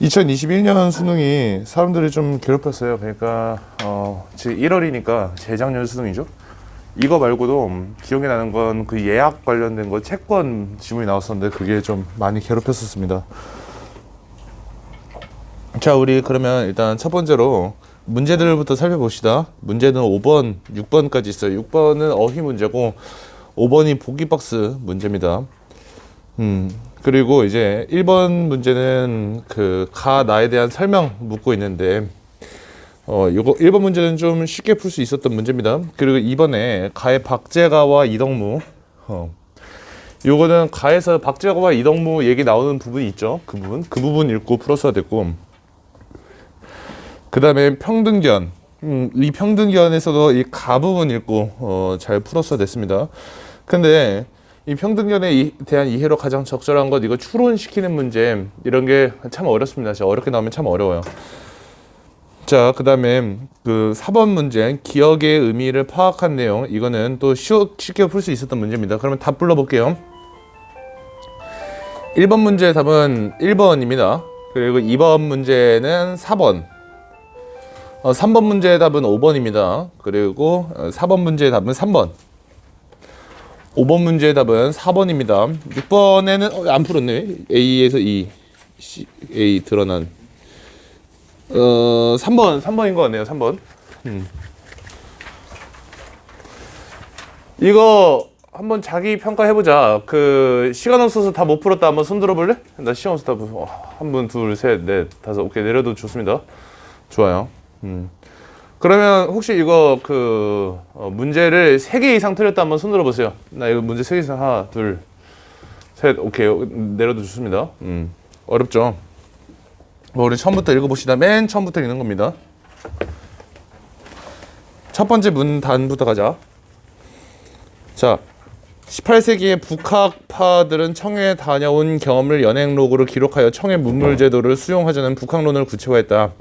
2021년 수능이 사람들이 좀 괴롭혔어요. 그러니까 지금 1월이니까 재작년 수능이죠. 이거 말고도 기억에 나는 건 그 예약 관련된 거 채권 지문이 나왔었는데 그게 좀 많이 괴롭혔었습니다. 자, 우리 그러면 일단 첫 번째로 문제들부터 살펴봅시다. 문제는 5번, 6번까지 있어요. 6번은 어휘 문제고 5번이 보기 박스 문제입니다. 그리고 이제 1번 문제는 그 가 나에 대한 설명 묻고 있는데 요거 1번 문제는 좀 쉽게 풀 수 있었던 문제입니다. 그리고 2번에 가의 박재가와 이덕무 요거는 가에서 박재가와 이덕무 얘기 나오는 부분이 있죠. 그 부분 읽고 풀었어야 됐고, 그 다음에 평등견, 이 평등견에서도 이 가 부분 읽고 잘 풀었어야 됐습니다. 근데 이 평등견에 대한 이해로 가장 적절한 것, 이거 추론시키는 문제, 이런 게 참 어렵습니다. 진짜 어렵게 나오면 참 어려워요. 자, 그 다음에 그 4번 문제, 기억의 의미를 파악한 내용, 이거는 또 쉽게 풀 수 있었던 문제입니다. 그러면 답 불러볼게요. 1번 문제의 답은 1번입니다. 그리고 2번 문제는 4번, 3번 문제의 답은 5번입니다. 그리고 4번 문제의 답은 3번, 5번 문제의 답은 4번입니다. 6번에는 안 풀었네. A에서 E, A 드러난 3번인 것 같네요. 3번. 이거 한번 자기 평가해보자. 그 시간 없어서 다 못 풀었다 한번 손 들어볼래? 나 시간 없어서 다 한 분, 둘, 셋, 넷, 다섯. 오케이, 내려도 좋습니다. 좋아요. 그러면 혹시 이거 그 문제를 3개 이상 틀렸다 한번 손 들어보세요. 나 이거 문제 3개 이상 하나, 둘, 셋. 오케이, 내려도 좋습니다. 어렵죠? 우리 처음부터 읽어봅시다. 맨 처음부터 읽는 겁니다. 첫 번째 문단부터 가자. 자, 18세기의 북학파들은 청해에 다녀온 경험을 연행록으로 기록하여 청해 문물제도를 수용하자는 북학론을 구체화했다.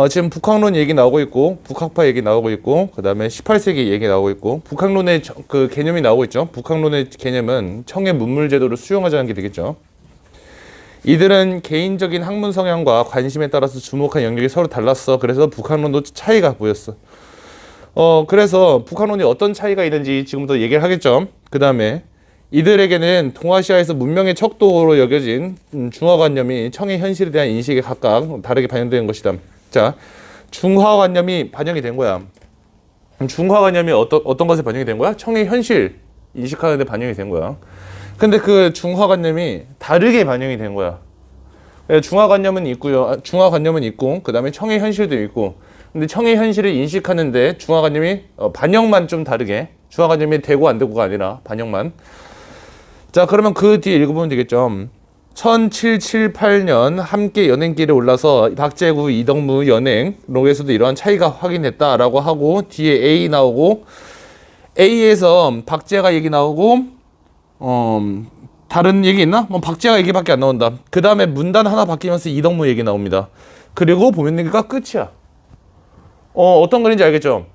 지금 북학론 얘기 나오고 있고, 북학파 얘기 나오고 있고, 그 다음에 18세기 얘기 나오고 있고, 북학론의 그 개념이 나오고 있죠. 북학론의 개념은 청해 문물제도를 수용하자는 게 되겠죠. 이들은 개인적인 학문 성향과 관심에 따라서 주목한 영역이 서로 달랐어. 그래서 북학론도 차이가 보였어. 그래서 북학론이 어떤 차이가 있는지 지금부터 얘기를 하겠죠. 그 다음에 이들에게는 동아시아에서 문명의 척도로 여겨진 중화관념이 청해 현실에 대한 인식에 각각 다르게 반영되는 것이다. 자, 중화관념이 반영이 된 거야. 중화관념이 어떤 것에 반영이 된 거야? 청해 현실 인식하는 데 반영이 된 거야. 근데 그 중화관념이 다르게 반영이 된 거야. 중화관념은 있고요. 중화관념은 있고, 그 다음에 청해 현실도 있고. 근데 청해 현실을 인식하는데 중화관념이 반영만 좀 다르게. 중화관념이 되고 안 되고가 아니라 반영만. 자, 그러면 그 뒤에 읽어보면 되겠죠. 1778년 함께 연행길에 올라서 박재구, 이덕무 연행록에서도 이러한 차이가 확인됐다라고 하고, 뒤에 A 나오고, A에서 박재가 얘기 나오고, 다른 얘기 있나? 뭐 박재가 얘기밖에 안 나온다. 그 다음에 문단 하나 바뀌면서 이덕무 얘기 나옵니다. 그리고 보면 얘기가 끝이야. 어떤 글인지 알겠죠?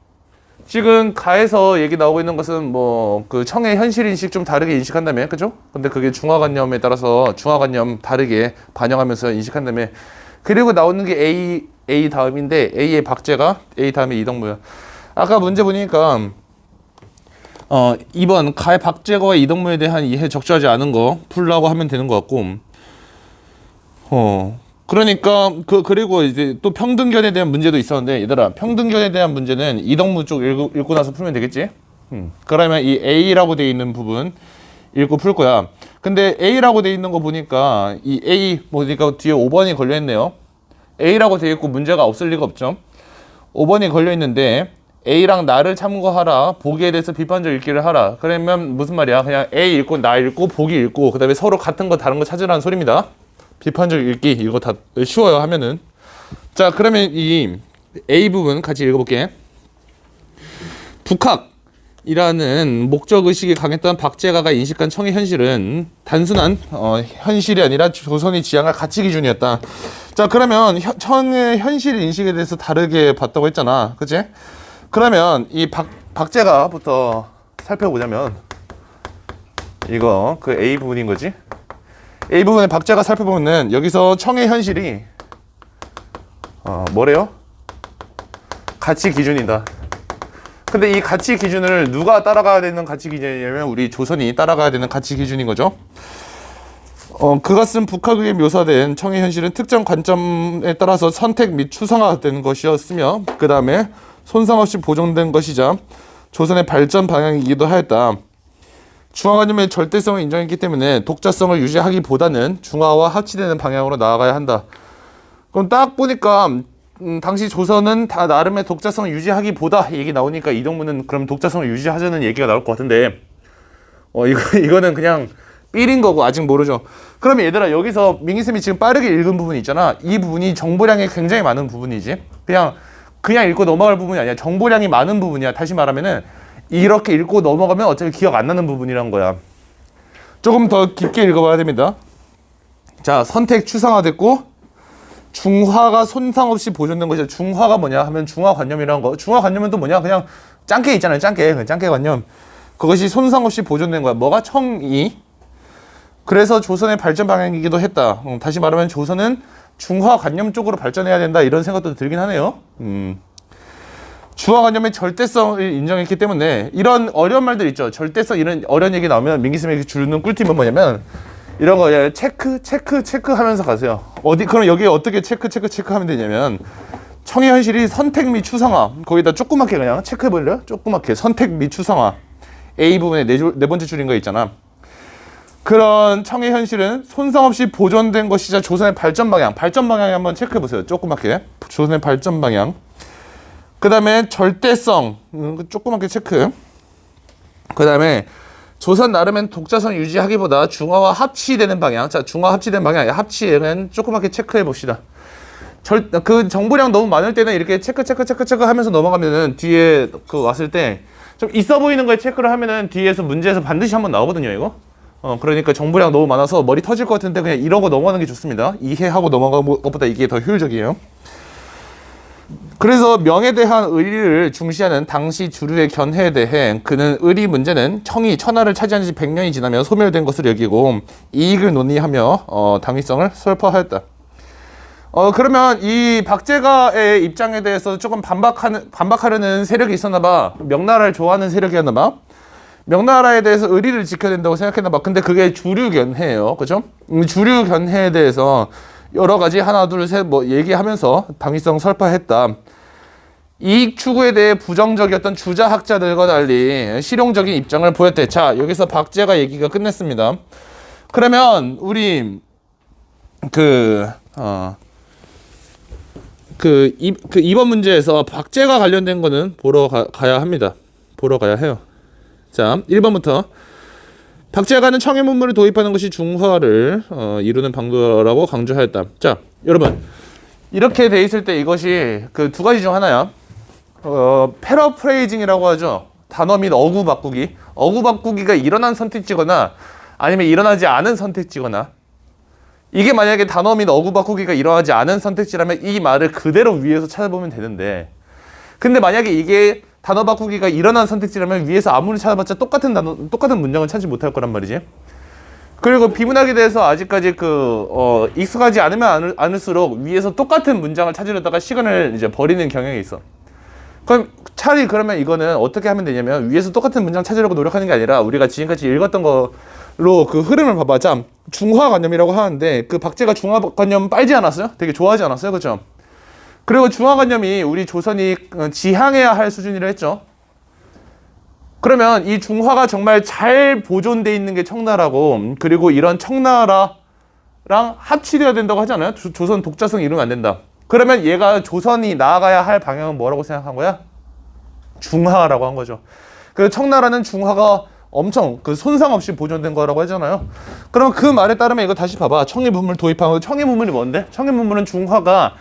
지금 가에서 얘기 나오고 있는 것은 뭐 그 청해 현실 인식 좀 다르게 인식한다며, 그죠? 근데 그게 중화관념에 따라서 중화관념 다르게 반영하면서 인식한다며. 그리고 나오는 게 A 다음인데 A의 박재가 A 다음에 이덕무야. 아까 문제 보니까 2번 가의 박재거와 이덕무에 대한 이해 적절하지 않은 거 풀라고 하면 되는 것 같고, 그러니까 그리고 이제 또 평등견에 대한 문제도 있었는데, 얘들아, 평등견에 대한 문제는 이덕무 쪽 읽고 나서 풀면 되겠지? 그러면 이 A라고 돼 있는 부분 읽고 풀 거야. 근데 A라고 돼 있는 거 보니까 이 A 보니까 뒤에 5번이 걸려 있네요. A라고 돼 있고 문제가 없을 리가 없죠. 5번이 걸려 있는데 A랑 나를 참고하라. 보기에 대해서 비판적 읽기를 하라. 그러면 무슨 말이야? 그냥 A 읽고 나 읽고 보기 읽고 그 다음에 서로 같은 거 다른 거 찾으라는 소리입니다. 비판적 읽기 이거 다 쉬워요 하면은. 자, 그러면 이 A 부분 같이 읽어볼게. 북학이라는 목적의식이 강했던 박재가가 인식한 청해 현실은 단순한 현실이 아니라 조선이 지향할 가치 기준이었다. 자, 그러면 청해 현실 인식에 대해서 다르게 봤다고 했잖아. 그치? 그러면 이 박재가부터 살펴보자면 이거 그 A 부분인 거지. A 부분의 박제가 살펴보면은 여기서 청의 현실이 뭐래요? 가치 기준이다. 근데 이 가치 기준을 누가 따라가야 되는 가치 기준이냐면 우리 조선이 따라가야 되는 가치 기준인 거죠. 그것은 북학에 묘사된 청의 현실은 특정 관점에 따라서 선택 및 추상화된 것이었으며 그 다음에 손상 없이 보존된 것이자 조선의 발전 방향이기도 하였다. 중화관념의 절대성을 인정했기 때문에 독자성을 유지하기보다는 중화와 합치되는 방향으로 나아가야 한다. 그럼 딱 보니까 당시 조선은 다 나름의 독자성을 유지하기보다 얘기 나오니까 이동문은 그럼 독자성을 유지하자는 얘기가 나올 것 같은데 이거는 그냥 삘인 거고 아직 모르죠. 그러면 얘들아 여기서 민기쌤이 지금 빠르게 읽은 부분이 있잖아. 이 부분이 정보량이 굉장히 많은 부분이지. 그냥 읽고 넘어갈 부분이 아니야. 정보량이 많은 부분이야. 다시 말하면은 이렇게 읽고 넘어가면 어차피 기억 안 나는 부분이란 거야. 조금 더 깊게 읽어봐야 됩니다. 자, 선택 추상화됐고 중화가 손상 없이 보존된 것이다. 중화가 뭐냐 하면 중화관념이라는 거. 중화관념은 또 뭐냐? 그냥 짱깨 있잖아요. 짱깨. 짱깨관념. 그것이 손상 없이 보존된 거야. 뭐가? 청이. 그래서 조선의 발전 방향이기도 했다. 다시 말하면 조선은 중화관념 쪽으로 발전해야 된다. 이런 생각도 들긴 하네요. 중화관념의 절대성을 인정했기 때문에 이런 어려운 말들 있죠. 절대성 이런 어려운 얘기 나오면 민기쌤에게 주는 꿀팁은 뭐냐면 이런 거 체크 하면서 가세요. 그럼 여기에 어떻게 체크 하면 되냐면 청의 현실이 선택 및 추상화 거기다 조그맣게 그냥 체크해볼래요? 조그맣게 선택 및 추상화 A 부분에 네 번째 줄인 거 있잖아. 그런 청의 현실은 손상 없이 보존된 것이자 조선의 발전 방향에 한번 체크해보세요. 조그맣게 조선의 발전 방향. 그 다음에 절대성 조그맣게 체크. 그 다음에 조선 나름엔 독자성 유지하기보다 중화와 합치되는 방향. 자, 중화 합치된 방향 합치에는 조그맣게 체크해 봅시다. 그 정보량 너무 많을 때는 이렇게 체크 하면서 넘어가면은 뒤에 왔을 때 좀 있어 보이는 거에 체크를 하면은 뒤에서 문제에서 반드시 한번 나오거든요, 이거. 그러니까 정보량 너무 많아서 머리 터질 것 같은데 그냥 이러고 넘어가는 게 좋습니다. 이해하고 넘어가는 것보다 이게 더 효율적이에요. 그래서 명에 대한 의리를 중시하는 당시 주류의 견해에 대해 그는 의리 문제는 청이 천하를 차지한 지 100년이 지나며 소멸된 것으로 여기고 이익을 논의하며 당위성을 설파하였다. 그러면 이 박제가의 입장에 대해서 조금 반박하려는 세력이 있었나 봐. 명나라를 좋아하는 세력이었나 봐. 명나라에 대해서 의리를 지켜야 된다고 생각했나 봐. 근데 그게 주류 견해예요. 그죠? 주류 견해에 대해서 여러 가지 하나 둘 셋 뭐 얘기하면서 당위성 설파했다. 이익 추구에 대해 부정적이었던 주자학자들과 달리 실용적인 입장을 보였대. 자, 여기서 박제가 얘기가 끝냈습니다. 그러면 우리 이번 문제에서 박제가 관련된 거는 보러 가야 합니다. 보러 가야 해요. 자, 1번부터 박제가는 청해 문물을 도입하는 것이 중화를 이루는 방도라고 강조하였다. 자, 여러분 이렇게 돼 있을 때 이것이 그 두 가지 중 하나야. 패러프레이징이라고 하죠. 단어 및 어구 바꾸기. 어구 바꾸기가 일어난 선택지거나 아니면 일어나지 않은 선택지거나 이게 만약에 단어 및 어구 바꾸기가 일어나지 않은 선택지라면 이 말을 그대로 위에서 찾아보면 되는데 근데 만약에 이게 단어 바꾸기가 일어난 선택지라면 위에서 아무리 찾아봤자 똑같은 문장을 찾지 못할 거란 말이지. 그리고 비문학에 대해서 아직까지 익숙하지 않으면 않을수록 위에서 똑같은 문장을 찾으려다가 시간을 이제 버리는 경향이 있어. 그럼 차라리 그러면 이거는 어떻게 하면 되냐면 위에서 똑같은 문장 찾으려고 노력하는 게 아니라 우리가 지금까지 읽었던 거로 그 흐름을 봐봐. 자, 중화관념이라고 하는데 그 박제가 중화관념 빨지 않았어요? 되게 좋아하지 않았어요? 그죠? 그리고 중화관념이 우리 조선이 지향해야 할 수준이라 했죠. 그러면 이 중화가 정말 잘 보존돼 있는 게 청나라고 그리고 이런 청나라랑 합치되어야 된다고 하잖아요. 조선 독자성 이루면 안 된다. 그러면 얘가 조선이 나아가야 할 방향은 뭐라고 생각한 거야? 중화라고 한 거죠. 그 청나라는 중화가 엄청 손상 없이 보존된 거라고 하잖아요. 그럼 그 말에 따르면 이거 다시 봐봐. 청해 문물 도입한 거. 청해 문물이 뭔데? 청해 문물은 중화가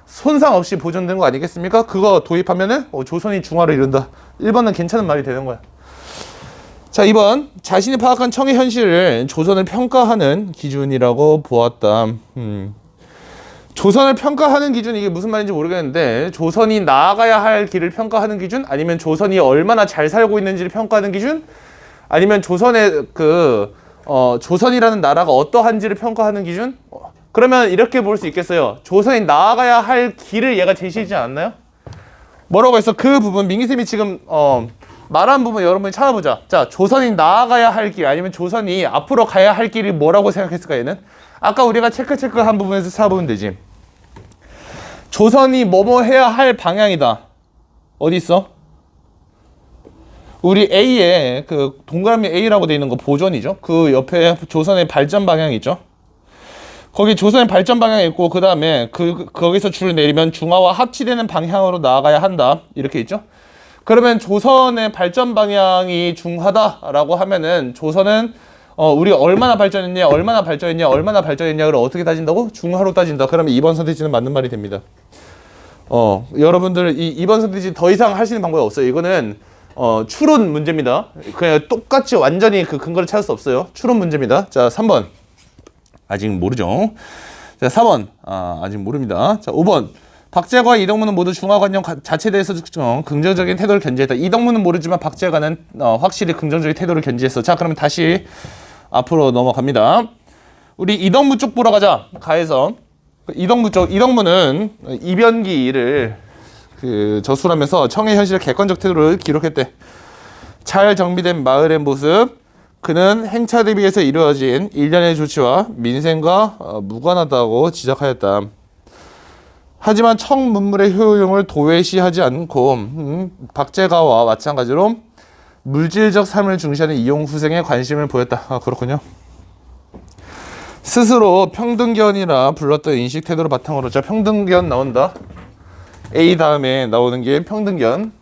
손상 없이 보존된 거 아니겠습니까? 그거 도입하면은 조선이 중화를 이룬다. 1번은 괜찮은 말이 되는 거야. 자, 2번 자신이 파악한 청의 현실을 조선을 평가하는 기준이라고 보았다. 조선을 평가하는 기준 이게 무슨 말인지 모르겠는데 조선이 나아가야 할 길을 평가하는 기준? 아니면 조선이 얼마나 잘 살고 있는지를 평가하는 기준? 아니면 조선의 조선이라는 나라가 어떠한지를 평가하는 기준? 그러면 이렇게 볼 수 있겠어요. 조선이 나아가야 할 길을 얘가 제시하지 않았나요? 뭐라고 해서 그 부분 민기쌤이 지금 말한 부분 여러분이 찾아보자. 자, 조선이 나아가야 할 길 아니면 조선이 앞으로 가야 할 길이 뭐라고 생각했을까 얘는? 아까 우리가 체크한 부분에서 찾아보면 되지. 조선이 뭐뭐 해야 할 방향이다. 어디 있어? 우리 A에 그 동그라미 A라고 돼 있는 거 보존이죠. 그 옆에 조선의 발전 방향이 있죠. 거기 조선의 발전 방향이 있고 그 다음에 거기서 줄을 내리면 중화와 합치되는 방향으로 나아가야 한다. 이렇게 있죠. 그러면 조선의 발전 방향이 중하다라고 하면은 조선은 우리가 얼마나 발전했냐를 어떻게 따진다고? 중하로 따진다. 그러면 2번 선택지는 맞는 말이 됩니다. 여러분들 이 2번 선택지 더 이상 할 수 있는 방법이 없어요. 이거는 추론 문제입니다. 그냥 똑같이 완전히 그 근거를 찾을 수 없어요. 추론 문제입니다. 자, 3번. 아직 모르죠. 자, 4번. 아직 모릅니다. 자, 5번. 박재관과 이덕무는 모두 중화관념 자체에 대해서 긍정적인 태도를 견지했다. 이덕무는 모르지만 박재관은 확실히 긍정적인 태도를 견지했어. 자, 그러면 다시 앞으로 넘어갑니다. 우리 이덕무 쪽 보러 가자. 가에서 이덕무 쪽. 이덕무는 이변기를 저술하면서 청의 현실의 객관적 태도를 기록했대. 잘 정비된 마을의 모습. 그는 행차 대비해서 이루어진 일련의 조치와 민생과 무관하다고 지적하였다. 하지만 청문물의 효용을 도외시하지 않고 박재가와 마찬가지로 물질적 삶을 중시하는 이용후생에 관심을 보였다. 그렇군요. 스스로 평등견이라 불렀던 인식 태도를 바탕으로 자 평등견 나온다. A 다음에 나오는 게 평등견.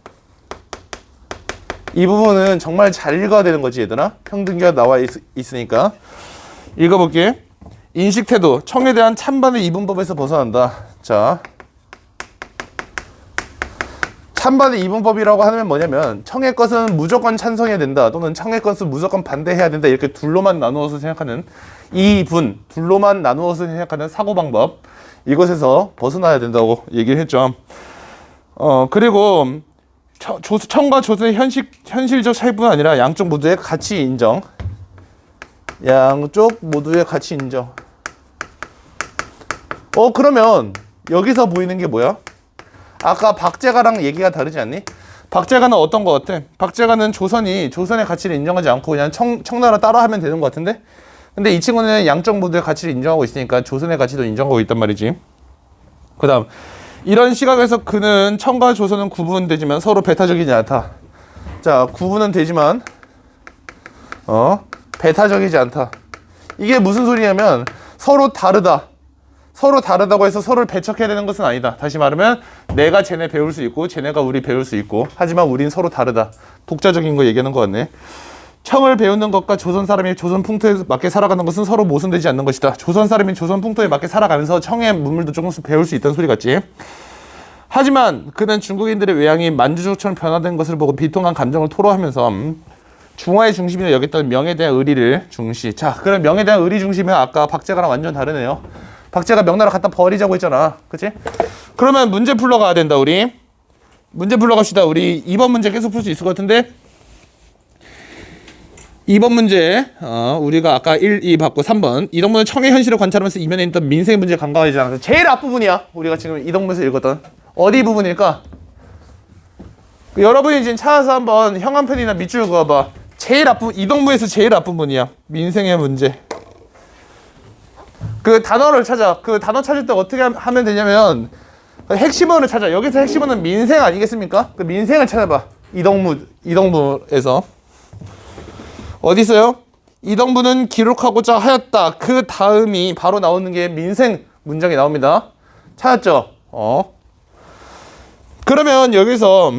이 부분은 정말 잘 읽어야 되는 거지 얘들아. 평등견 나와 있으니까 읽어볼게. 인식 태도, 청에 대한 찬반의 이분법에서 벗어난다. 자, 찬반의 이분법이라고 하면 뭐냐면 청의 것은 무조건 찬성해야 된다 또는 청의 것은 무조건 반대해야 된다 이렇게 둘로만 나누어서 생각하는 둘로만 나누어서 생각하는 사고방법, 이것에서 벗어나야 된다고 얘기를 했죠. 그리고 청과 조선의 현실적 차이뿐 아니라 양쪽 모두의 가치 인정. 양쪽 모두의 가치 인정. 그러면 여기서 보이는 게 뭐야? 아까 박재가랑 얘기가 다르지 않니? 박재가는 어떤 거 같아? 박재가는 조선의 가치를 인정하지 않고 그냥 청나라 따라하면 되는 거 같은데? 근데 이 친구는 양쪽 모두의 가치를 인정하고 있으니까 조선의 가치도 인정하고 있단 말이지. 그 다음 이런 시각에서 그는 청과 조선은 구분되지만 서로 배타적이지 않다. 자, 구분은 되지만 배타적이지 않다. 이게 무슨 소리냐면 서로 다르다고 해서 서로를 배척해야 되는 것은 아니다. 다시 말하면 내가 쟤네 배울 수 있고 쟤네가 우리 배울 수 있고 하지만 우린 서로 다르다. 독자적인 거 얘기하는 것 같네. 청을 배우는 것과 조선 사람이 조선 풍토에 맞게 살아가는 것은 서로 모순되지 않는 것이다. 조선 사람이 조선 풍토에 맞게 살아가면서 청의 문물도 조금씩 배울 수 있다는 소리 같지. 하지만 그는 중국인들의 외양이 만주족처럼 변화된 것을 보고 비통한 감정을 토로하면서 중화의 중심이라 여겼던 명에 대한 의리를 중시. 자, 그럼 명에 대한 의리 중심은 아까 박재가랑 완전 다르네요. 박재가 명나라 갖다 버리자고 했잖아. 그치? 그러면 문제 풀러 가야 된다, 우리. 문제 풀러 갑시다. 우리 2번 문제 계속 풀 수 있을 것 같은데 2번 문제 우리가 아까 1, 2 받고 3번 이덕무는 청의 현실을 관찰하면서 이면에 있던 민생 문제 간과하지 않아서 제일 앞부분이야. 우리가 지금 이덕무에서 읽었던 어디 부분일까? 여러분이 지금 찾아서 한번 형한편이나 밑줄 그어봐. 제일 앞부분, 이덕무에서 제일 앞부분이야. 민생의 문제. 그 단어를 찾아. 그 단어 찾을 때 어떻게 하면 되냐면 핵심어를 찾아. 여기서 핵심어는 민생 아니겠습니까? 그 민생을 찾아봐. 이덕무에서 어디 있어요? 이덕무는 기록하고자 하였다. 그 다음이 바로 나오는 게 민생 문장이 나옵니다. 찾았죠? 그러면 여기서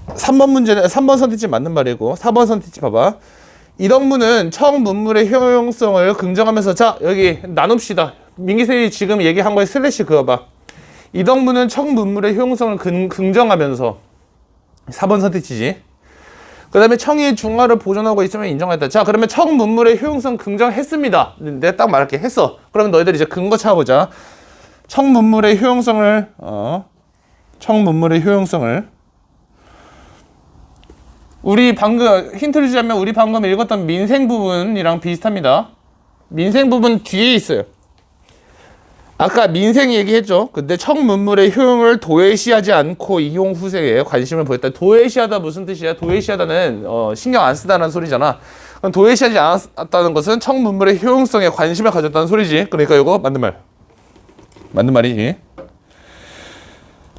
3번 문제는 3번 선택지 맞는 말이고 4번 선택지 봐봐. 이덕무는 청 문물의 효용성을 긍정하면서 자 여기 나눕시다. 민기쌤이 지금 얘기한 거에 슬래시 그어봐. 이덕무는 청 문물의 효용성을 긍정하면서 4번 선택지지. 그 다음에 청이 중화를 보존하고 있으면 인정했다. 자 그러면 청 문물의 효용성 긍정했습니다. 내가 딱 말할게. 했어. 그러면 너희들 이제 근거 찾아보자. 청 문물의 효용성을 우리 방금 힌트를 주자면 우리 방금 읽었던 민생 부분이랑 비슷합니다. 민생 부분 뒤에 있어요. 아까 민생 얘기했죠. 근데 청문물의 효용을 도외시하지 않고 이용 후세에 관심을 보였다. 도외시하다 무슨 뜻이야? 도외시하다는 신경 안 쓰다는 소리잖아. 그럼 도외시하지 않았다는 것은 청문물의 효용성에 관심을 가졌다는 소리지. 그러니까 이거 맞는 말. 맞는 말이지.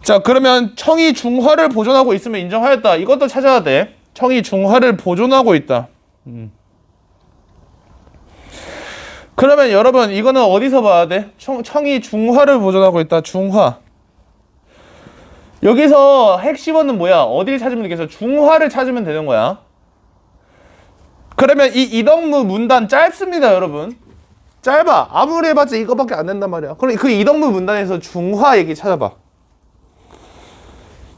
자, 그러면 청이 중화를 보존하고 있으면 인정하였다. 이것도 찾아야 돼. 청이 중화를 보존하고 있다. 그러면 여러분 이거는 어디서 봐야 돼? 청이 중화를 보존하고 있다. 중화. 여기서 핵심어는 뭐야? 어디를 찾으면 되겠어? 중화를 찾으면 되는 거야. 그러면 이 이덕무 문단 짧습니다, 여러분. 짧아. 아무리 해봤자 이거밖에 안 된단 말이야. 그럼 그 이덕무 문단에서 중화 얘기 찾아봐.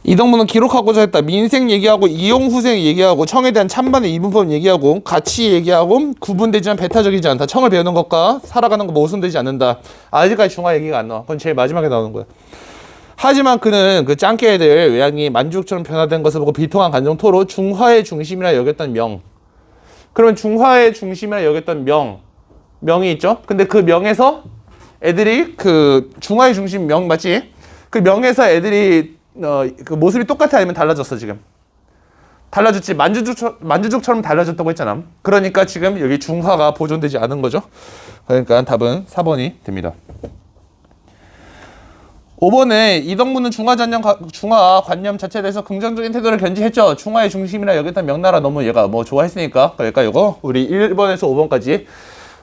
이덕무는 기록하고자 했다. 민생 얘기하고 이용후생 얘기하고 청에 대한 찬반의 이분법 얘기하고 가치 얘기하고 구분되지만 배타적이지 않다. 청을 배우는 것과 살아가는 거 모순되지 않는다. 아직까지 중화 얘기가 안 나와. 그건 제일 마지막에 나오는 거야. 하지만 그는 그 짱깨 애들 외양이 만주족처럼 변화된 것을 보고 비통한 감정토로 중화의 중심이라 여겼던 명. 그러면 중화의 중심이라 여겼던 명이 있죠. 근데 그 명에서 애들이 그 중화의 중심 명 맞지? 그 명에서 애들이 그 모습이 똑같아 아니면 달라졌어 지금? 달라졌지. 만주족처럼 달라졌다고 했잖아. 그러니까 지금 여기 중화가 보존되지 않은 거죠. 그러니까 답은 4번이 됩니다. 5번에 이덕무는 중화 관념 자체에 대해서 긍정적인 태도를 견지했죠. 중화의 중심이라 여겼던 명나라 너무 얘가 뭐 좋아했으니까. 그러니까 이거 우리 1번에서 5번까지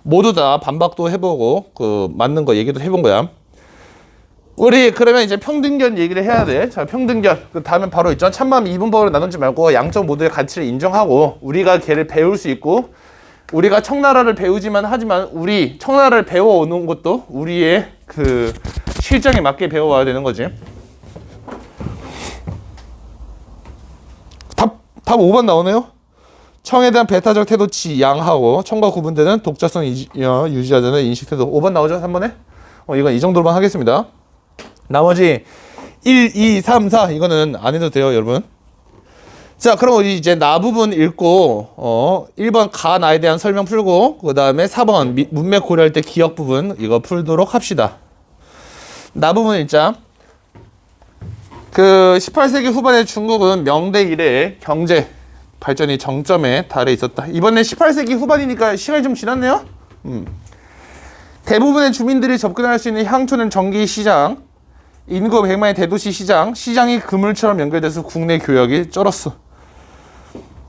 모두 다 반박도 해보고 그 맞는 거 얘기도 해본 거야. 우리 그러면 이제 평등견 얘기를 해야 돼. 자, 평등견. 그 다음에 바로 있죠. 찬반 이분법으로 나누지 말고 양쪽 모두의 가치를 인정하고 우리가 걔를 배울 수 있고 우리가 청나라를 배우지만 하지만 우리 청나라를 배워오는 것도 우리의 그 실정에 맞게 배워와야 되는 거지. 답 5번 나오네요. 청에 대한 배타적 태도 지양하고 청과 구분되는 독자성 유지하자는 인식 태도. 5번 나오죠? 3번에? 이건 이 정도로만 하겠습니다. 나머지 1, 2, 3, 4 이거는 안 해도 돼요, 여러분. 자, 그럼 우리 이제 나 부분 읽고 1번 가 나에 대한 설명 풀고 그 다음에 4번 문맥 고려할 때 기억 부분 이거 풀도록 합시다. 나 부분 읽자. 그 18세기 후반에 중국은 명대 이래에 경제 발전이 정점에 달해 있었다. 이번에 18세기 후반이니까 시간이 좀 지났네요. 대부분의 주민들이 접근할 수 있는 향토는 전기 시장, 인구 100만의 대도시 시장이 그물처럼 연결돼서 국내 교역이 쩔었어.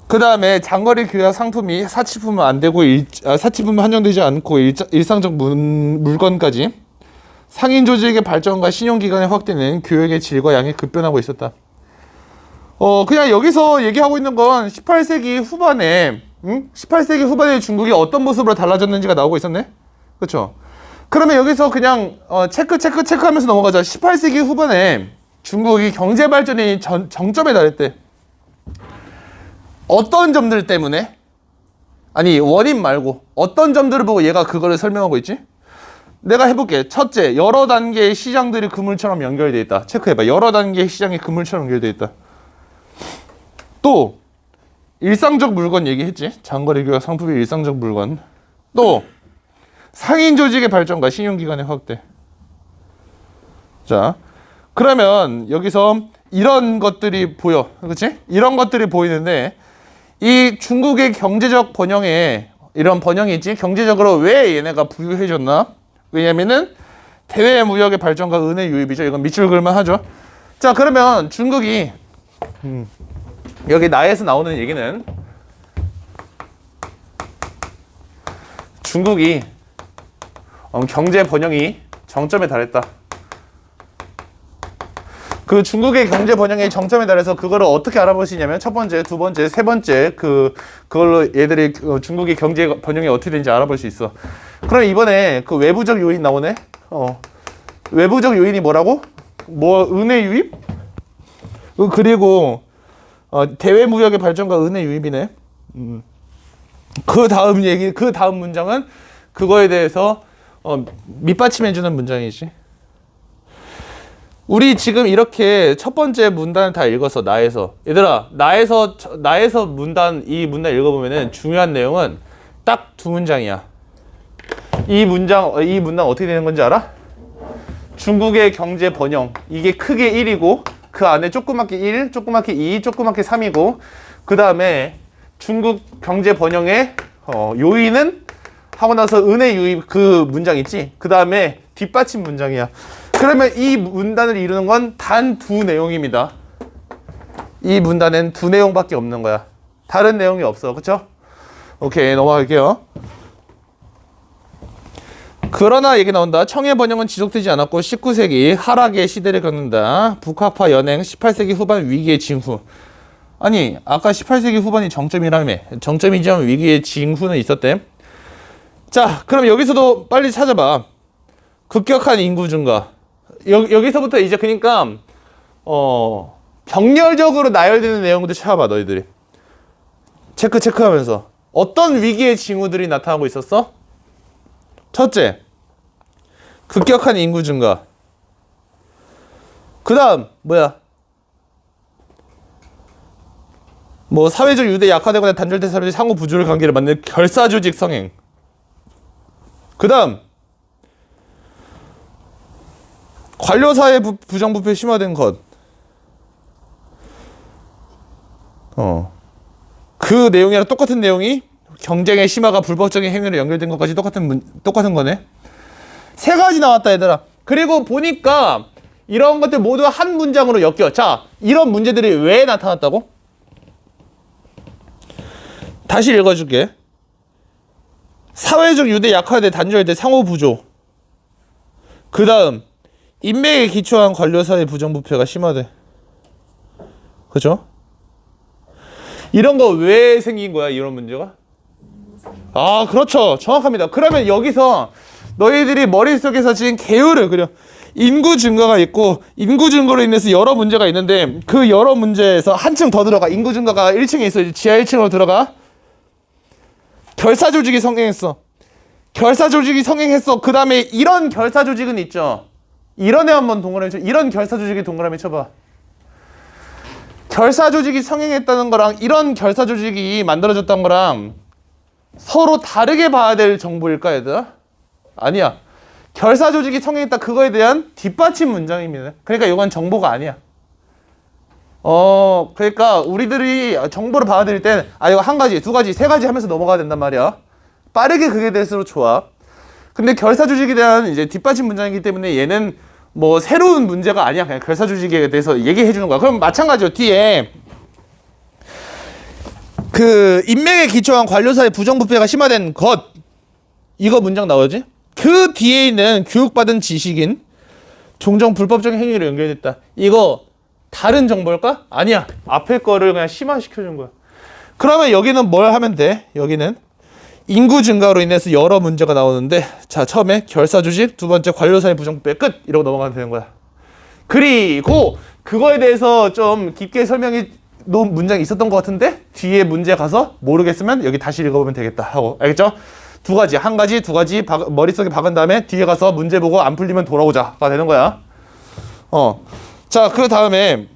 그 다음에 장거리 교역 상품이 사치품은 안 되고 사치품은 한정되지 않고 일상적 물건까지 상인 조직의 발전과 신용기관의 확대는 교역의 질과 양이 급변하고 있었다. 그냥 여기서 얘기하고 있는 건 18세기 후반에 18세기 후반에 중국이 어떤 모습으로 달라졌는지가 나오고 있었네. 그렇죠? 그러면 여기서 그냥 체크하면서 넘어가자. 18세기 후반에 중국이 경제 발전이 정점에 달했대. 어떤 점들 때문에? 아니 원인 말고 어떤 점들을 보고 얘가 그거를 설명하고 있지? 내가 해볼게. 첫째, 여러 단계의 시장들이 그물처럼 연결되어 있다. 체크해봐. 여러 단계의 시장이 그물처럼 연결되어 있다. 또 일상적 물건 얘기했지. 장거리 교역 상품이 일상적 물건. 또 상인 조직의 발전과 신용기관의 확대. 자, 그러면 여기서 이런 것들이 보여. 그렇지? 이런 것들이 보이는데 이 중국의 경제적 번영에 이런 번영이 있지. 경제적으로 왜 얘네가 부유해졌나? 왜냐면은 대외 무역의 발전과 은의 유입이죠. 이건 밑줄 그을만 하죠. 자, 그러면 중국이 여기 나에서 나오는 얘기는 중국이 경제 번영이 정점에 달했다. 그 중국의 경제 번영이 정점에 달해서 그거를 어떻게 알아볼 수 있냐면 첫 번째, 두 번째, 세 번째 그걸로 얘들이 중국의 경제 번영이 어떻게 되는지 알아볼 수 있어. 그럼 이번에 그 외부적 요인 나오네. 외부적 요인이 뭐라고? 은의 유입? 그리고 대외 무역의 발전과 은의 유입이네. 그 다음 문장은 그거에 대해서 밑받침해주는 문장이지. 우리 지금 이렇게 첫 번째 문단을 다 읽었어. 나에서. 얘들아, 나에서 문단, 이 문단 읽어보면은 중요한 내용은 딱 두 문장이야. 이 문단 어떻게 되는 건지 알아? 중국의 경제 번영. 이게 크게 1이고, 그 안에 조그맣게 1, 조그맣게 2, 조그맣게 3이고, 그 다음에 중국 경제 번영의 요인은 하고 나서 은혜 유입 그 문장 있지? 그 다음에 뒷받침 문장이야. 그러면 이 문단을 이루는 건 단 두 내용입니다. 이 문단엔 두 내용밖에 없는 거야. 다른 내용이 없어. 그쵸? 오케이, 넘어갈게요. 그러나 얘기 나온다. 청해 번영은 지속되지 않았고 19세기 하락의 시대를 겪는다. 북학파 연행 18세기 후반 위기의 징후. 아니, 아까 18세기 후반이 정점이라며. 정점이지만 위기의 징후는 있었대. 자, 그럼 여기서도 빨리 찾아봐. 급격한 인구 증가. 여기서부터 이제 그러니까 병렬적으로 나열되는 내용들 찾아봐. 너희들이 체크하면서 어떤 위기의 징후들이 나타나고 있었어? 첫째, 급격한 인구 증가. 그 다음 뭐야? 뭐 사회적 유대 약화되거나 단절된 사람들이 상호 부조리 관계를 만드는 결사조직 성행. 그 다음 관료사회 부정부패 심화된 것. 그 내용이랑 똑같은 내용이 경쟁의 심화가 불법적인 행위로 연결된 것까지 똑같은 거네. 세 가지 나왔다 얘들아. 그리고 보니까 이런 것들 모두 한 문장으로 엮여. 자, 이런 문제들이 왜 나타났다고? 다시 읽어줄게. 사회적 유대 약화돼 단절돼 상호 부조. 그 다음 인맥에 기초한 관료사의 부정부패가 심화돼. 그죠? 이런 거 왜 생긴 거야, 이런 문제가? 아, 그렇죠. 정확합니다. 그러면 여기서 너희들이 머릿속에서 지금 계율을 그려. 인구 증가가 있고, 인구 증가로 인해서 여러 문제가 있는데, 그 여러 문제에서 한층 더 들어가. 인구 증가가 1층에 있어. 지하 1층으로 들어가. 결사 조직이 성행했어. 결사 조직이 성행했어. 그 다음에 이런 결사 조직은 있죠. 이런 애 한번 동그라미 쳐. 이런 결사 조직이 동그라미 쳐봐. 결사 조직이 성행했다는 거랑 이런 결사 조직이 만들어졌던 거랑 서로 다르게 봐야 될 정보일까, 얘들아? 아니야. 결사 조직이 성행했다, 그거에 대한 뒷받침 문장입니다. 그러니까 이건 정보가 아니야. 그러니까 우리들이 정보를 받아들일 땐 이거 한 가지, 두 가지, 세 가지 하면서 넘어가야 된단 말이야. 빠르게 그게 될수록 좋아. 근데 결사 조직에 대한 이제 뒷받침 문장이기 때문에 얘는 뭐 새로운 문제가 아니야. 그냥 결사 조직에 대해서 얘기해 주는 거야. 그럼 마찬가지로 뒤에 그 인맥에 기초한 관료사의 부정부패가 심화된 것, 이거 문장 나오지? 그 뒤에 있는 교육받은 지식인 종종 불법적인 행위로 연결됐다. 이거 다른 정보일까? 아니야. 앞에 거를 그냥 심화시켜준 거야. 그러면 여기는 뭘 하면 돼? 여기는 인구 증가로 인해서 여러 문제가 나오는데, 자, 처음에 결사 조직, 두 번째 관료사의 부정부패 끝! 이러고 넘어가면 되는 거야. 그리고 그거에 대해서 좀 깊게 설명이 놓은 문장이 있었던 것 같은데 뒤에 문제 가서 모르겠으면 여기 다시 읽어보면 되겠다 하고. 알겠죠? 두 가지, 한 가지, 두 가지 머릿속에 박은 다음에 뒤에 가서 문제 보고 안 풀리면 돌아오자가 되는 거야. 자, 그 다음에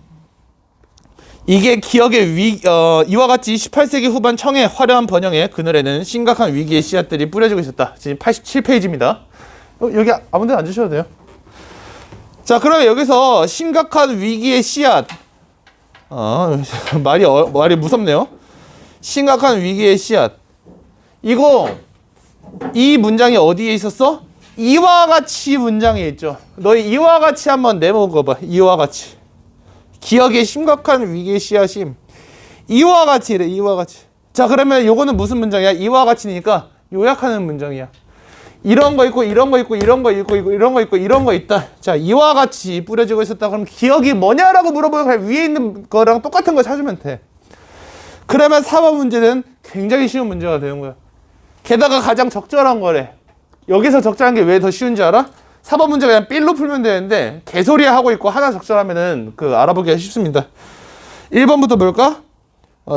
이게 기억의 이와 같이 18세기 후반 청의 화려한 번영의 그늘에는 심각한 위기의 씨앗들이 뿌려지고 있었다. 지금 87페이지입니다. 여기 아무 데나 앉으셔도 돼요. 자, 그러면 여기서 심각한 위기의 씨앗. 말이 무섭네요. 심각한 위기의 씨앗. 이 문장이 어디에 있었어? 이와 같이 문장에 있죠. 너희 이와 같이 한번 내먹어봐. 이와 같이. 기억의 심각한 위기의 씨앗임. 이와 같이래. 이와 같이. 자, 그러면 요거는 무슨 문장이야? 이와 같이니까 요약하는 문장이야. 이런 거 있고 이런 거 있고 이런 거 있고 이런 거 있고 이런 거 있다. 자, 이와 같이 뿌려지고 있었다. 그럼 기억이 뭐냐라고 물어보면 그냥 위에 있는 거랑 똑같은 거 찾으면 돼. 그러면 4번 문제는 굉장히 쉬운 문제가 되는 거야. 게다가 가장 적절한 거래. 여기서 적절한 게 왜 더 쉬운지 알아? 4번 문제 그냥 삘로 풀면 되는데 개소리 하고 있고 하나 적절하면은 알아보기가 쉽습니다. 1번부터 볼까?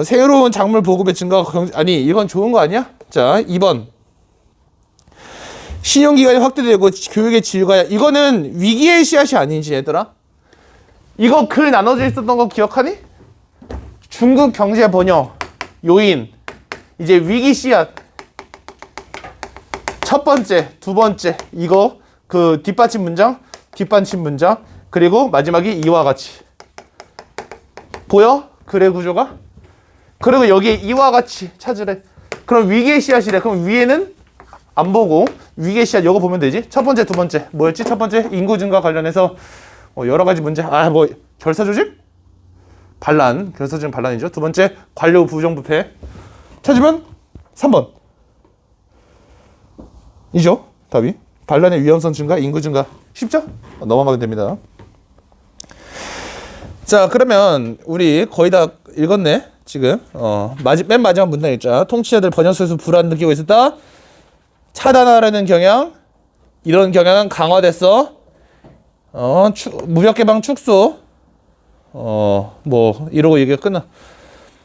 새로운 작물 보급의 증가가 아니, 이건 좋은 거 아니야? 자, 2번. 신용기관이 확대되고 교육의 질과, 이거는 위기의 씨앗이 아니지, 얘들아. 이거 글 나눠져 있었던 거 기억하니? 중국 경제 번영 요인, 이제 위기 씨앗 첫 번째, 두 번째 이거 그 뒷받침 문장, 그리고 마지막이 이와 같이 보여? 글의 구조가? 그리고 여기에 이와 같이 찾으래. 그럼 위기의 씨앗이래. 그럼 위에는 안 보고 위기의 씨앗 이거 보면 되지. 첫 번째, 두 번째 뭐였지? 첫 번째 인구 증가 관련해서 여러 가지 문제. 뭐 결사 조직? 반란, 결사 조직 반란이죠. 두 번째 관료 부정부패. 찾으면 3번 이죠. 답이 반란의 위험성 증가, 인구 증가. 쉽죠? 넘어가면 됩니다. 자, 그러면 우리 거의 다 읽었네 지금. 맨 마지막 문단 읽자. 통치자들 번영속에서 불안 느끼고 있었다. 차단하려는 경향, 이런 경향은 강화됐어. 무역개방 축소. 뭐 이러고 얘기가 끝나.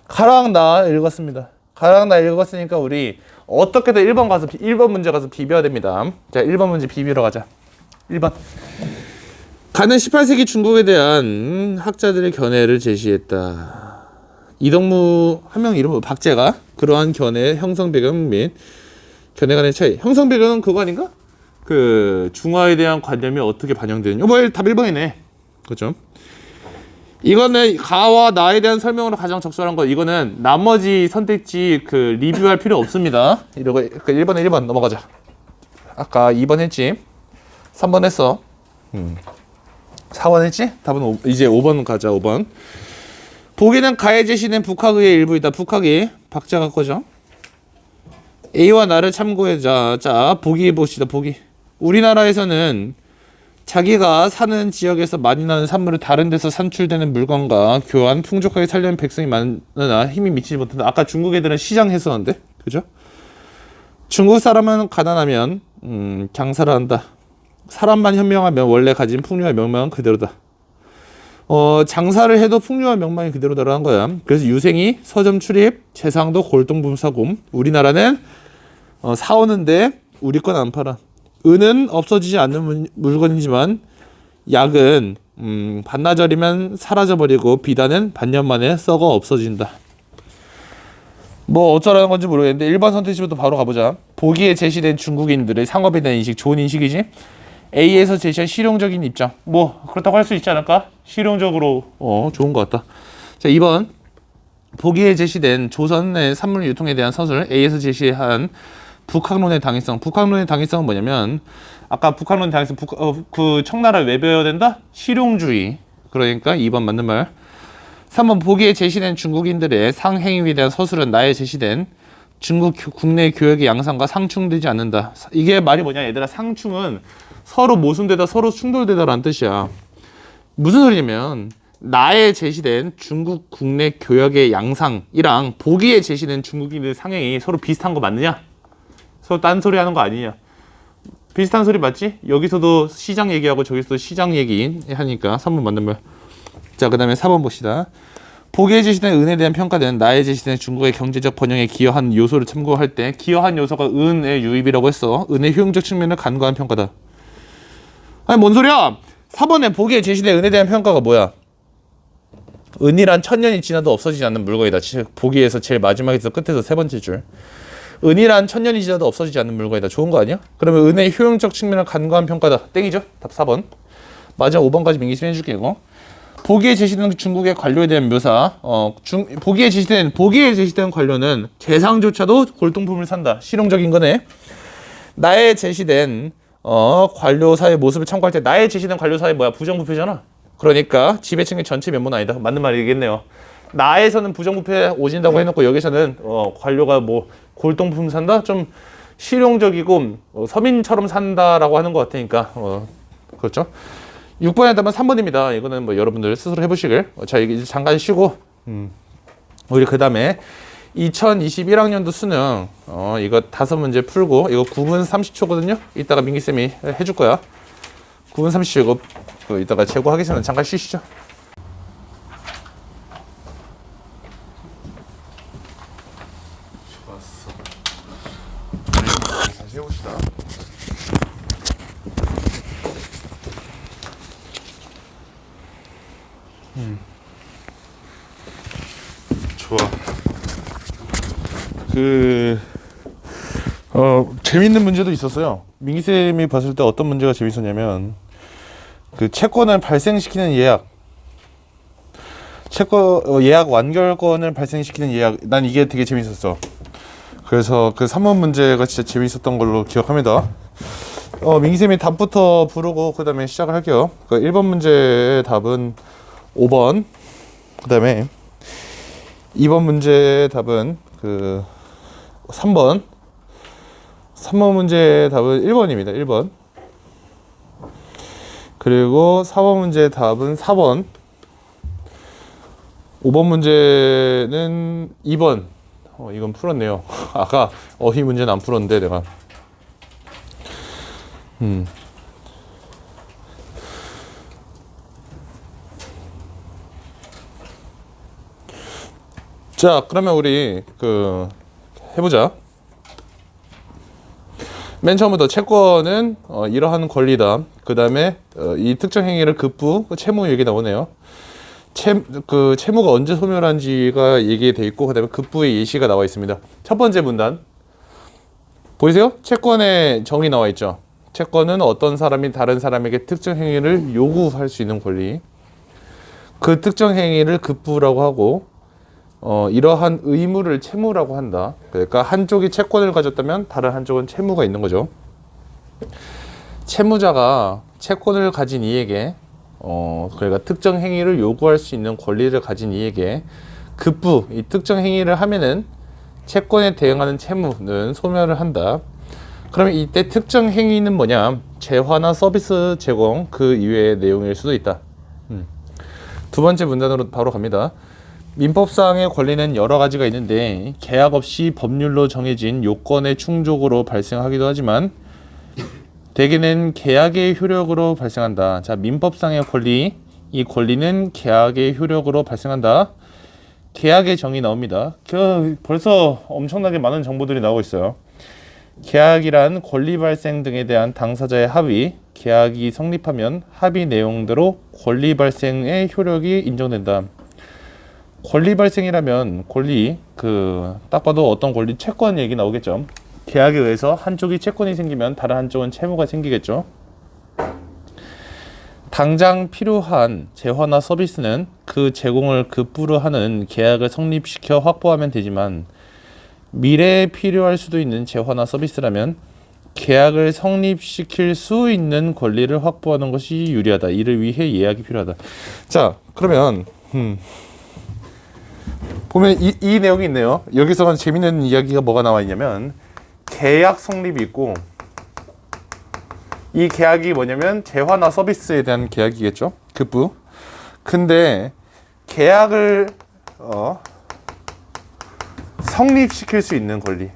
가랑 나 읽었습니다. 가랑 나 읽었으니까 우리 어떻게든 1번 문제 가서 비벼야 됩니다. 자, 1번 문제 비비러 가자. 1번. 가는 18세기 중국에 대한 학자들의 견해를 제시했다. 이동무 한 명 이름 박재가 그러한 견해 형성 배경 및 견해 간의 차이. 형성 배경은 그거 아닌가? 그 중화에 대한 관념이 어떻게 반영되느냐. 답 1번이네. 그렇죠? 이거는 가와 나에 대한 설명으로 가장 적절한 거. 이거는 나머지 선택지 그 리뷰할 필요 없습니다. 이러고 1번 넘어가자. 아까 2번 했지. 3번 했어. 4번 했지? 답은 이제 5번 가자. 5번. 보기는 가에 제시된 북학의 일부이다. 북학이 박자가 거죠. A와 나를 참고해자. 자, 보기 봅시다. 보기. 우리나라에서는 자기가 사는 지역에서 많이 나는 산물을 다른 데서 산출되는 물건과 교환, 풍족하게 살려는 백성이 많으나 힘이 미치지 못한다. 아까 중국 애들은 시장 했었는데, 그죠? 중국 사람은 가난하면 장사를 한다. 사람만 현명하면 원래 가진 풍류와 명망은 그대로다. 장사를 해도 풍류와 명망이 그대로다라는 거야. 그래서 유생이 서점 출입, 재상도 골동품사금. 우리나라는 사오는데 우리 건 안 팔아. 은은 없어지지 않는 물건이지만 약은 반나절이면 사라져버리고 비단은 반년 만에 썩어 없어진다. 뭐 어쩌라는 건지 모르겠는데 1번 선택지부터 바로 가보자. 보기에 제시된 중국인들의 상업에 대한 인식, 좋은 인식이지. A에서 제시한 실용적인 입장. 뭐 그렇다고 할 수 있지 않을까? 실용적으로 좋은 것 같다. 자, 2번. 보기에 제시된 조선의 산물 유통에 대한 서술. A에서 제시한 북학론의 당위성. 북학론의 당위성은 뭐냐면 아까 북학론의 당위성 그 청나라를 왜 배워야 된다? 실용주의. 그러니까 2번 맞는 말. 3번 보기에 제시된 중국인들의 상행위에 대한 서술은 나에 제시된 중국 국내 교역의 양상과 상충되지 않는다. 이게 말이 뭐냐 얘들아. 상충은 서로 모순되다, 서로 충돌되다라는 뜻이야. 무슨 소리냐면 나에 제시된 중국 국내 교역의 양상이랑 보기에 제시된 중국인들의 상행이 서로 비슷한 거 맞느냐? 서로 딴소리 하는 거 아니냐? 비슷한 소리 맞지? 여기서도 시장 얘기하고 저기서도 시장 얘기 하니까 3번 맞는 말. 자, 그 다음에 4번 봅시다. 보기에 제시된 은에 대한 평가는 나에 제시된 중국의 경제적 번영에 기여한 요소를 참고할 때 기여한 요소가 은의 유입이라고 했어. 은의 효용적 측면을 간과한 평가다. 아니 뭔 소리야? 4번에 보기에 제시된 은에 대한 평가가 뭐야? 은이란 1000년이 지나도 없어지지 않는 물건이다. 보기에서 제일 마지막에서 끝에서 세 번째 줄. 은이란 1000년이 지나도 없어지지 않는 물건이다. 좋은 거 아니야? 그러면 은의 효용적 측면을 간과한 평가다. 땡이죠? 답 4번. 마지막 5번까지 민기심 해줄게 이거. 보기에 제시된 중국의 관료에 대한 묘사. 보기에 제시된 관료는 재상조차도 골동품을 산다. 실용적인 거네. 나에 제시된 관료사의 모습을 참고할 때 나에 제시된 관료사의 뭐야? 부정부패잖아. 그러니까 지배층의 전체 면모는 아니다. 맞는 말이겠네요. 나에서는 부정부패 오진다고 해놓고 여기서는 관료가 뭐 골동품 산다? 좀 실용적이고 서민처럼 산다라고 하는 것 같으니까 그렇죠? 6번에 답은 3번입니다. 이거는 뭐 여러분들 스스로 해보시길. 자, 이제 잠깐 쉬고 우리 그 다음에 2021학년도 수능 이거 5문제 풀고 이거 9분 30초거든요. 이따가 민기쌤이 해줄 거야. 9분 30초 이거 이따가 제고하겠습니다. 잠깐 쉬시죠. 좋았어. 다시 해봅시다. 좋아. 재밌는 문제도 있었어요. 민기쌤이 봤을 때 어떤 문제가 재밌었냐면, 채권을 발생시키는 예약. 예약 완결권을 발생시키는 예약. 난 이게 되게 재밌었어. 그래서 3번 문제가 진짜 재밌었던 걸로 기억합니다. 민기쌤이 답부터 부르고 그 다음에 시작을 할게요. 1번 문제의 답은 5번. 그 다음에 2번 문제의 답은 3번. 3번 문제의 답은 1번입니다. 1번. 그리고 4번 문제의 답은 4번. 5번 문제는 2번. 이건 풀었네요. 아까 어휘 문제는 안 풀었는데 내가. 자, 그러면 우리 해보자. 맨 처음부터 채권은 이러한 권리다. 그 다음에 이 특정 행위를 급부 채무 얘기 나오네요. 채무가 언제 소멸한지가 얘기돼 있고, 그 다음에 급부의 예시가 나와 있습니다. 첫 번째 문단 보이세요? 채권의 정의 나와 있죠. 채권은 어떤 사람이 다른 사람에게 특정 행위를 요구할 수 있는 권리. 그 특정 행위를 급부라고 하고, 이러한 의무를 채무라고 한다. 그러니까 한쪽이 채권을 가졌다면 다른 한쪽은 채무가 있는 거죠. 채무자가 채권을 가진 이에게 그러니까 특정 행위를 요구할 수 있는 권리를 가진 이에게 급부, 이 특정 행위를 하면은 채권에 대응하는 채무는 소멸을 한다. 그러면 이때 특정 행위는 뭐냐? 재화나 서비스 제공 그 이외의 내용일 수도 있다. 두 번째 문단으로 바로 갑니다. 민법상의 권리는 여러 가지가 있는데 계약 없이 법률로 정해진 요건의 충족으로 발생하기도 하지만 대개는 계약의 효력으로 발생한다. 자, 민법상의 권리, 이 권리는 계약의 효력으로 발생한다. 계약의 정의 나옵니다. 벌써 엄청나게 많은 정보들이 나오고 있어요. 계약이란 권리 발생 등에 대한 당사자의 합의, 계약이 성립하면 합의 내용대로 권리 발생의 효력이 인정된다. 권리 발생이라면 권리, 딱 봐도 어떤 권리, 채권 얘기 나오겠죠. 계약에 의해서 한쪽이 채권이 생기면 다른 한쪽은 채무가 생기겠죠. 당장 필요한 재화나 서비스는 그 제공을 급부로 하는 계약을 성립시켜 확보하면 되지만 미래에 필요할 수도 있는 재화나 서비스라면 계약을 성립시킬 수 있는 권리를 확보하는 것이 유리하다. 이를 위해 예약이 필요하다. 자, 그러면 보면 이 내용이 있네요. 여기서 재밌는 이야기가 뭐가 나와 있냐면 계약 성립이 있고, 이 계약이 뭐냐면 재화나 서비스에 대한 계약이겠죠. 급부. 근데 계약을 성립시킬 수 있는 권리는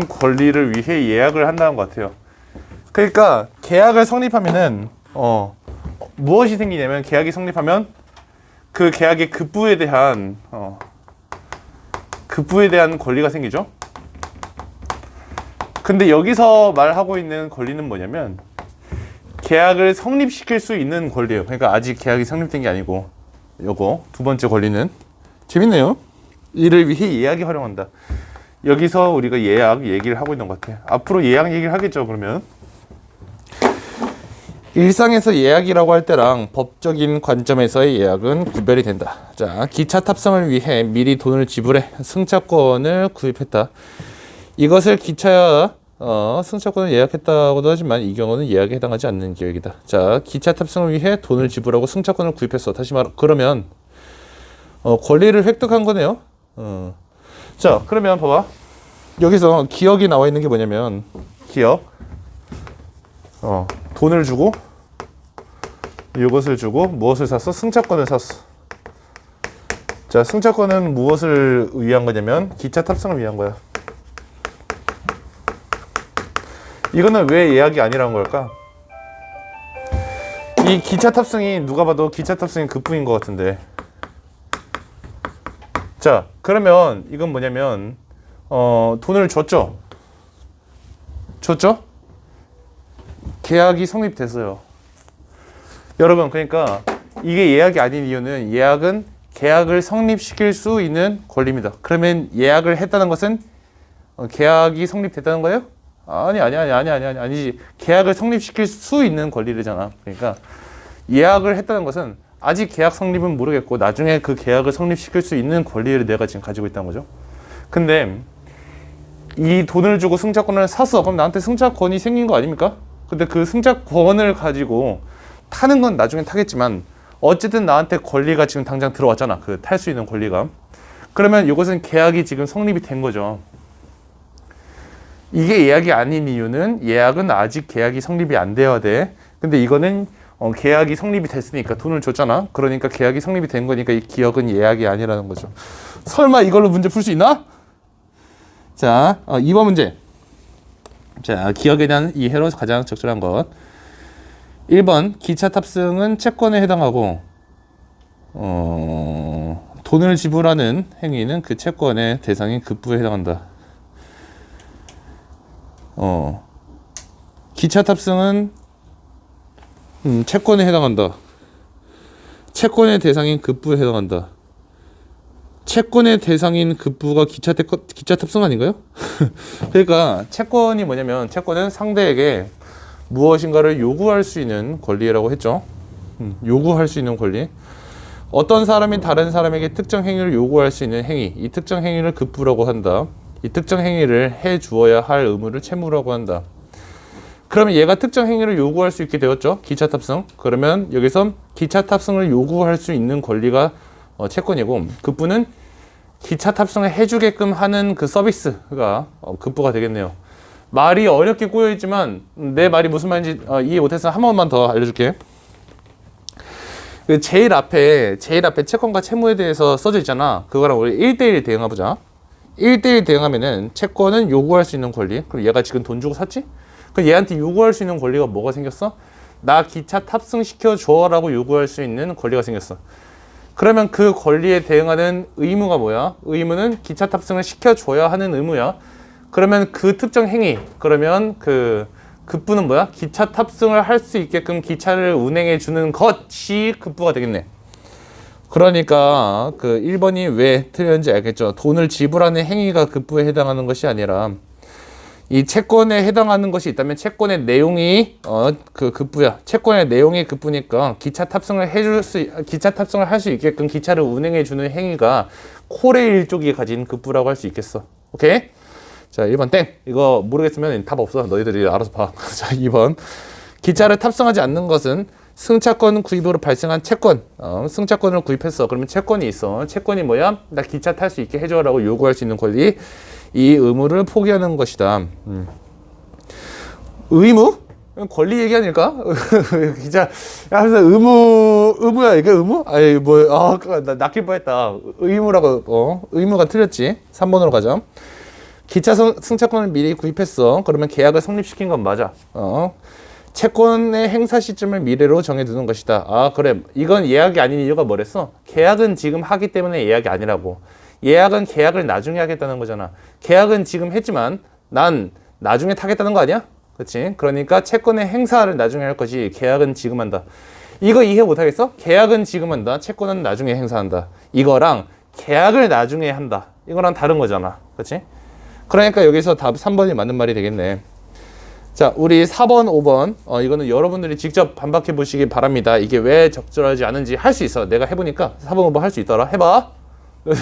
권리를 위해 예약을 한다는 것 같아요. 그러니까 계약을 성립하면은 무엇이 생기냐면, 계약이 성립하면 그 계약의 급부에 대한 권리가 생기죠. 근데 여기서 말하고 있는 권리는 뭐냐면 계약을 성립시킬 수 있는 권리예요. 그러니까 아직 계약이 성립된 게 아니고, 요거 두 번째 권리는 재밌네요. 이를 위해 예약이 활용한다. 여기서 우리가 예약 얘기를 하고 있는 것 같아요. 앞으로 예약 얘기를 하겠죠. 그러면 일상에서 예약이라고 할 때랑 법적인 관점에서의 예약은 구별이 된다. 자, 기차 탑승을 위해 미리 돈을 지불해 승차권을 구입했다. 이것을 기차 승차권을 예약했다고도 하지만 이 경우는 예약에 해당하지 않는 계획이다. 자, 기차 탑승을 위해 돈을 지불하고 승차권을 구입했어. 다시 말하면 그러면 권리를 획득한 거네요. 자, 그러면 봐봐. 여기서 기억이 나와 있는 게 뭐냐면, 기억. 돈을 주고 이것을 주고 무엇을 샀어? 승차권을 샀어. 자, 승차권은 무엇을 위한 거냐면 기차 탑승을 위한 거야. 이거는 왜 예약이 아니라는 걸까? 이 기차 탑승이 누가 봐도 기차 탑승이 급부인 것 같은데. 자, 그러면 이건 뭐냐면 돈을 줬죠? 계약이 성립됐어요. 여러분, 그러니까 이게 예약이 아닌 이유는 예약은 계약을 성립시킬 수 있는 권리입니다. 그러면 예약을 했다는 것은 계약이 성립됐다는 거예요? 아니지. 계약을 성립시킬 수 있는 권리잖아. 그러니까 예약을 했다는 것은 아직 계약 성립은 모르겠고 나중에 그 계약을 성립시킬 수 있는 권리를 내가 지금 가지고 있다는 거죠. 근데 이 돈을 주고 승차권을 샀어. 그럼 나한테 승차권이 생긴 거 아닙니까? 근데 그 승차권을 가지고 타는 건 나중에 타겠지만 어쨌든 나한테 권리가 지금 당장 들어왔잖아. 그 탈 수 있는 권리가. 그러면 이것은 계약이 지금 성립이 된 거죠. 이게 예약이 아닌 이유는 예약은 아직 계약이 성립이 안 되어야 돼. 근데 이거는 계약이 성립이 됐으니까 돈을 줬잖아. 그러니까 계약이 성립이 된 거니까 이 기억은 예약이 아니라는 거죠. 설마 이걸로 문제 풀 수 있나? 자, 2번 문제. 자, 기억에 대한 이해로 가장 적절한 것. 1번, 기차 탑승은 채권에 해당하고 돈을 지불하는 행위는 그 채권의 대상인 급부에 해당한다. 기차 탑승은 채권에 해당한다. 채권의 대상인 급부에 해당한다. 채권의 대상인 급부가 기차 탑승 아닌가요? 그러니까 채권이 뭐냐면 채권은 상대에게 무엇인가를 요구할 수 있는 권리라고 했죠. 요구할 수 있는 권리. 어떤 사람이 다른 사람에게 특정 행위를 요구할 수 있는 행위, 이 특정 행위를 급부라고 한다. 이 특정 행위를 해 주어야 할 의무를 채무라고 한다. 그러면 얘가 특정 행위를 요구할 수 있게 되었죠. 기차 탑승. 그러면 여기서 기차 탑승을 요구할 수 있는 권리가 채권이고 급부는 기차 탑승을 해주게끔 하는 그 서비스가 급부가 되겠네요. 말이 어렵게 꼬여있지만 내 말이 무슨 말인지 이해 못해서 한 번만 더 알려줄게. 제일 앞에 채권과 채무에 대해서 써져 있잖아. 그거랑 우리 1대1 대응해보자. 1대1 대응하면은 채권은 요구할 수 있는 권리. 그럼 얘가 지금 돈 주고 샀지? 그럼 얘한테 요구할 수 있는 권리가 뭐가 생겼어? 나 기차 탑승시켜 줘라고 요구할 수 있는 권리가 생겼어. 그러면 그 권리에 대응하는 의무가 뭐야? 의무는 기차 탑승을 시켜줘야 하는 의무야. 그러면 그 특정 행위, 그러면 그 급부는 뭐야? 기차 탑승을 할 수 있게끔 기차를 운행해 주는 것이 급부가 되겠네. 그러니까 그 1번이 왜 틀렸는지 알겠죠? 돈을 지불하는 행위가 급부에 해당하는 것이 아니라 이 채권에 해당하는 것이 있다면 채권의 내용이 그 급부야. 채권의 내용이 급부니까 기차 탑승을 할 수 있게끔 기차를 운행해 주는 행위가 콜의 일족이 가진 급부라고 할 수 있겠어. 오케이? 자, 1번 땡. 이거 모르겠으면 답 없어. 너희들이 알아서 봐. 자, 2번. 기차를 탑승하지 않는 것은 승차권 구입으로 발생한 채권. 승차권을 구입했어. 그러면 채권이 있어. 채권이 뭐야? 나 기차 탈 수 있게 해줘라고 요구할 수 있는 권리. 이 의무를 포기하는 것이다. 의무? 권리 얘기 아닐까? 기차 하면서 의무야 이게 의무? 아이 나 낚일 뻔했다. 의무라고 의무가 틀렸지. 3번으로 가자. 기차 승차권을 미리 구입했어. 그러면 계약을 성립시킨 건 맞아. 채권의 행사 시점을 미래로 정해두는 것이다. 아, 그래. 이건 예약이 아닌 이유가 뭐랬어? 계약은 지금 하기 때문에 예약이 아니라고. 예약은 계약을 나중에 하겠다는 거잖아. 계약은 지금 했지만 난 나중에 타겠다는 거 아니야? 그렇지? 그러니까 채권의 행사를 나중에 할 것이 계약은 지금 한다. 이거 이해 못하겠어? 계약은 지금 한다. 채권은 나중에 행사한다. 이거랑 계약을 나중에 한다. 이거랑 다른 거잖아. 그렇지? 그러니까 여기서 답 3번이 맞는 말이 되겠네. 자, 우리 4번, 5번 이거는 여러분들이 직접 반박해 보시기 바랍니다. 이게 왜 적절하지 않은지 할 수 있어. 내가 해보니까 4번, 5번 할 수 있더라. 해봐.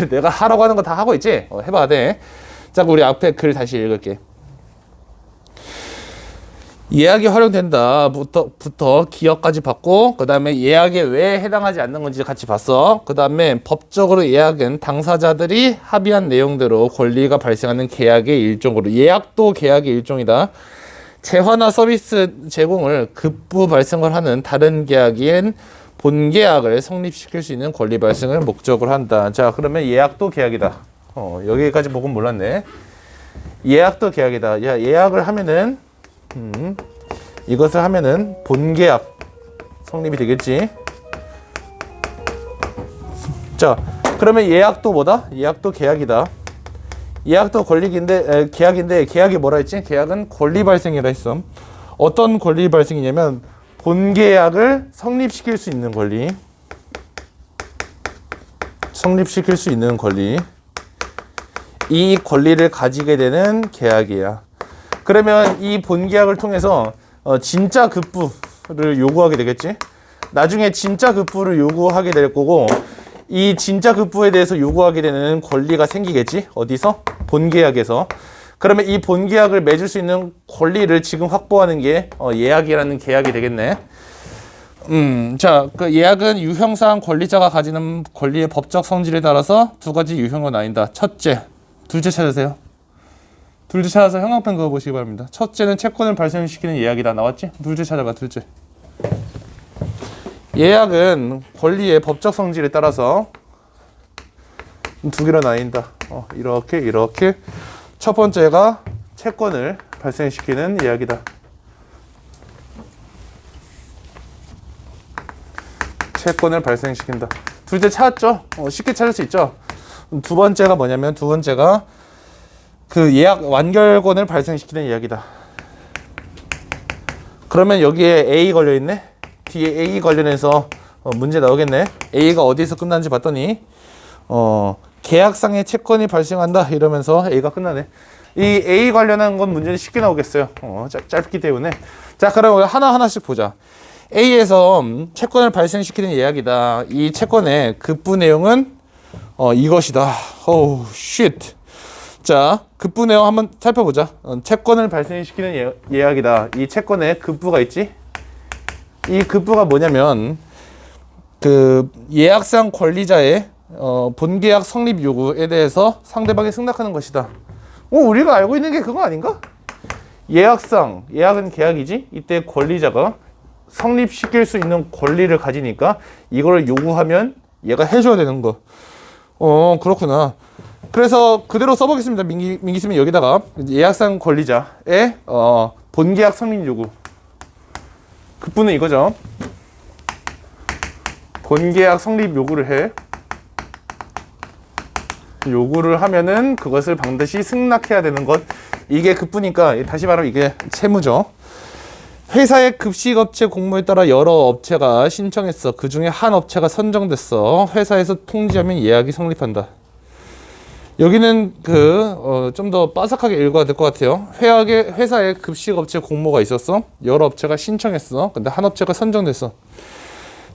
내가 하라고 하는 거 다 하고 있지? 해봐야 돼. 자, 우리 앞에 글 다시 읽을게. 예약이 활용된다 부터 기억까지 봤고, 그 다음에 예약에 왜 해당하지 않는 건지 같이 봤어. 그 다음에 법적으로 예약은 당사자들이 합의한 내용대로 권리가 발생하는 계약의 일종으로, 예약도 계약의 일종이다. 재화나 서비스 제공을 급부 발생을 하는 다른 계약인 본계약을 성립시킬 수 있는 권리 발생을 목적으로 한다. 자, 그러면 예약도 계약이다. 여기까지 보고 몰랐네. 예약도 계약이다. 야, 예약을 하면은 이것을 하면은 본계약 성립이 되겠지. 자, 그러면 예약도 뭐다? 예약도 계약이다. 예약도 계약인데 계약이 뭐라 했지? 계약은 권리 발생이라 했어. 어떤 권리 발생이냐면 본계약을 성립시킬 수 있는 권리. 성립시킬 수 있는 권리. 이 권리를 가지게 되는 계약이야. 그러면 이 본계약을 통해서 진짜 급부를 요구하게 되겠지. 나중에 진짜 급부를 요구하게 될 거고 이 진짜 급부에 대해서 요구하게 되는 권리가 생기겠지. 어디서? 본계약에서. 그러면 이 본계약을 맺을 수 있는 권리를 지금 확보하는 게 예약이라는 계약이 되겠네. 자, 그 예약은 유형상 권리자가 가지는 권리의 법적 성질에 따라서 두 가지 유형으로 나뉜다. 첫째, 둘째 찾으세요. 둘째 찾아서 형광펜 그어보시기 바랍니다. 첫째는 채권을 발생시키는 예약이다. 나왔지? 둘째 찾아봐, 둘째. 예약은 권리의 법적 성질에 따라서 두 개로 나뉜다. 이렇게. 첫 번째가 채권을 발생시키는 예약이다. 채권을 발생시킨다. 둘째 찾았죠? 쉽게 찾을 수 있죠? 두 번째가 뭐냐면 두 번째가 그 예약 완결권을 발생시키는 예약이다. 그러면 여기에 A 걸려있네? 뒤에 A 관련해서 문제 나오겠네. A가 어디서 끝나는지 봤더니 계약상의 채권이 발생한다 이러면서 A가 끝나네. 이 A 관련한 건 문제는 쉽게 나오겠어요. 짧기 때문에. 자, 그럼 하나하나씩 보자. A에서 채권을 발생시키는 예약이다. 이 채권의 급부 내용은 이것이다. 오우 쉣. 자, 급부 내용 한번 살펴보자. 채권을 발생시키는 예약이다. 이 채권에 급부가 있지? 이 급부가 뭐냐면 그 예약상 권리자의 본계약 성립 요구에 대해서 상대방이 승낙하는 것이다. 우리가 알고 있는 게 그거 아닌가? 예약은 계약이지? 이때 권리자가 성립시킬 수 있는 권리를 가지니까 이거를 요구하면 얘가 해줘야 되는 거. 그렇구나. 그래서 그대로 써보겠습니다. 민기쌤이 여기다가 예약상 권리자의 본계약 성립 요구. 급부는 이거죠. 본계약 성립 요구를 해. 요구를 하면은 그것을 반드시 승낙해야 되는 것. 이게 급부니까 다시 말하면 이게 채무죠. 회사의 급식업체 공모에 따라 여러 업체가 신청했어. 그 중에 한 업체가 선정됐어. 회사에서 통지하면 예약이 성립한다. 여기는 좀 더 빠삭하게 읽어야 될 것 같아요. 회사에 급식업체 공모가 있었어. 여러 업체가 신청했어. 근데 한 업체가 선정됐어.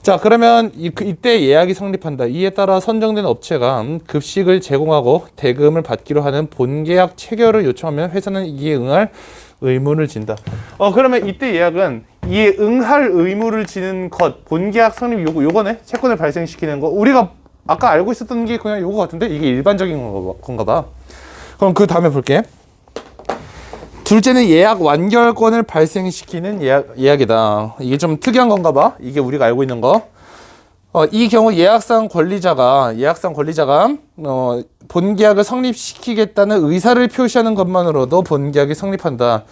자, 그러면 이때 예약이 성립한다. 이에 따라 선정된 업체가 급식을 제공하고 대금을 받기로 하는 본계약 체결을 요청하면 회사는 이에 응할 의무를 진다. 그러면 이때 예약은 이에 응할 의무를 지는 것, 본계약 성립 요거네. 채권을 발생시키는 거. 우리가 아까 알고 있었던 게 그냥 요거 같은데 이게 일반적인 건가 봐. 그럼 그 다음에 볼게. 둘째는 예약 완결권을 발생시키는 예약이다. 이게 좀 특이한 건가 봐. 이게 우리가 알고 있는 거. 이 경우 예약상 권리자가 본계약을 성립시키겠다는 의사를 표시하는 것만으로도 본계약이 성립한다.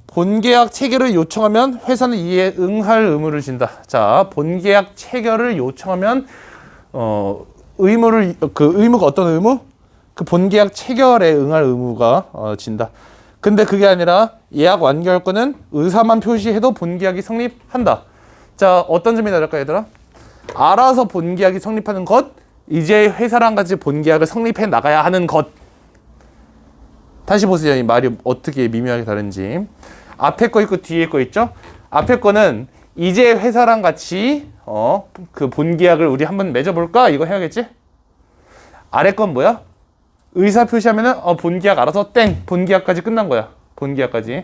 본계약 체결을 요청하면 회사는 이에 응할 의무를 진다. 자, 본계약 체결을 요청하면 의무가 어떤 의무? 그 본계약 체결에 응할 의무가 진다. 근데 그게 아니라 예약 완결권은 의사만 표시해도 본계약이 성립한다. 자, 어떤 점이 다를까 얘들아? 알아서 본계약이 성립하는 것, 이제 회사랑 같이 본계약을 성립해 나가야 하는 것. 다시 보세요. 이 말이 어떻게 미묘하게 다른지. 앞에 거 있고 뒤에 거 있죠? 앞에 거는 이제 회사랑 같이 그 본계약을 우리 한번 맺어볼까? 이거 해야겠지? 아래 건 뭐야? 의사 표시하면은 본계약 알아서 땡! 본계약까지 끝난 거야. 본계약까지.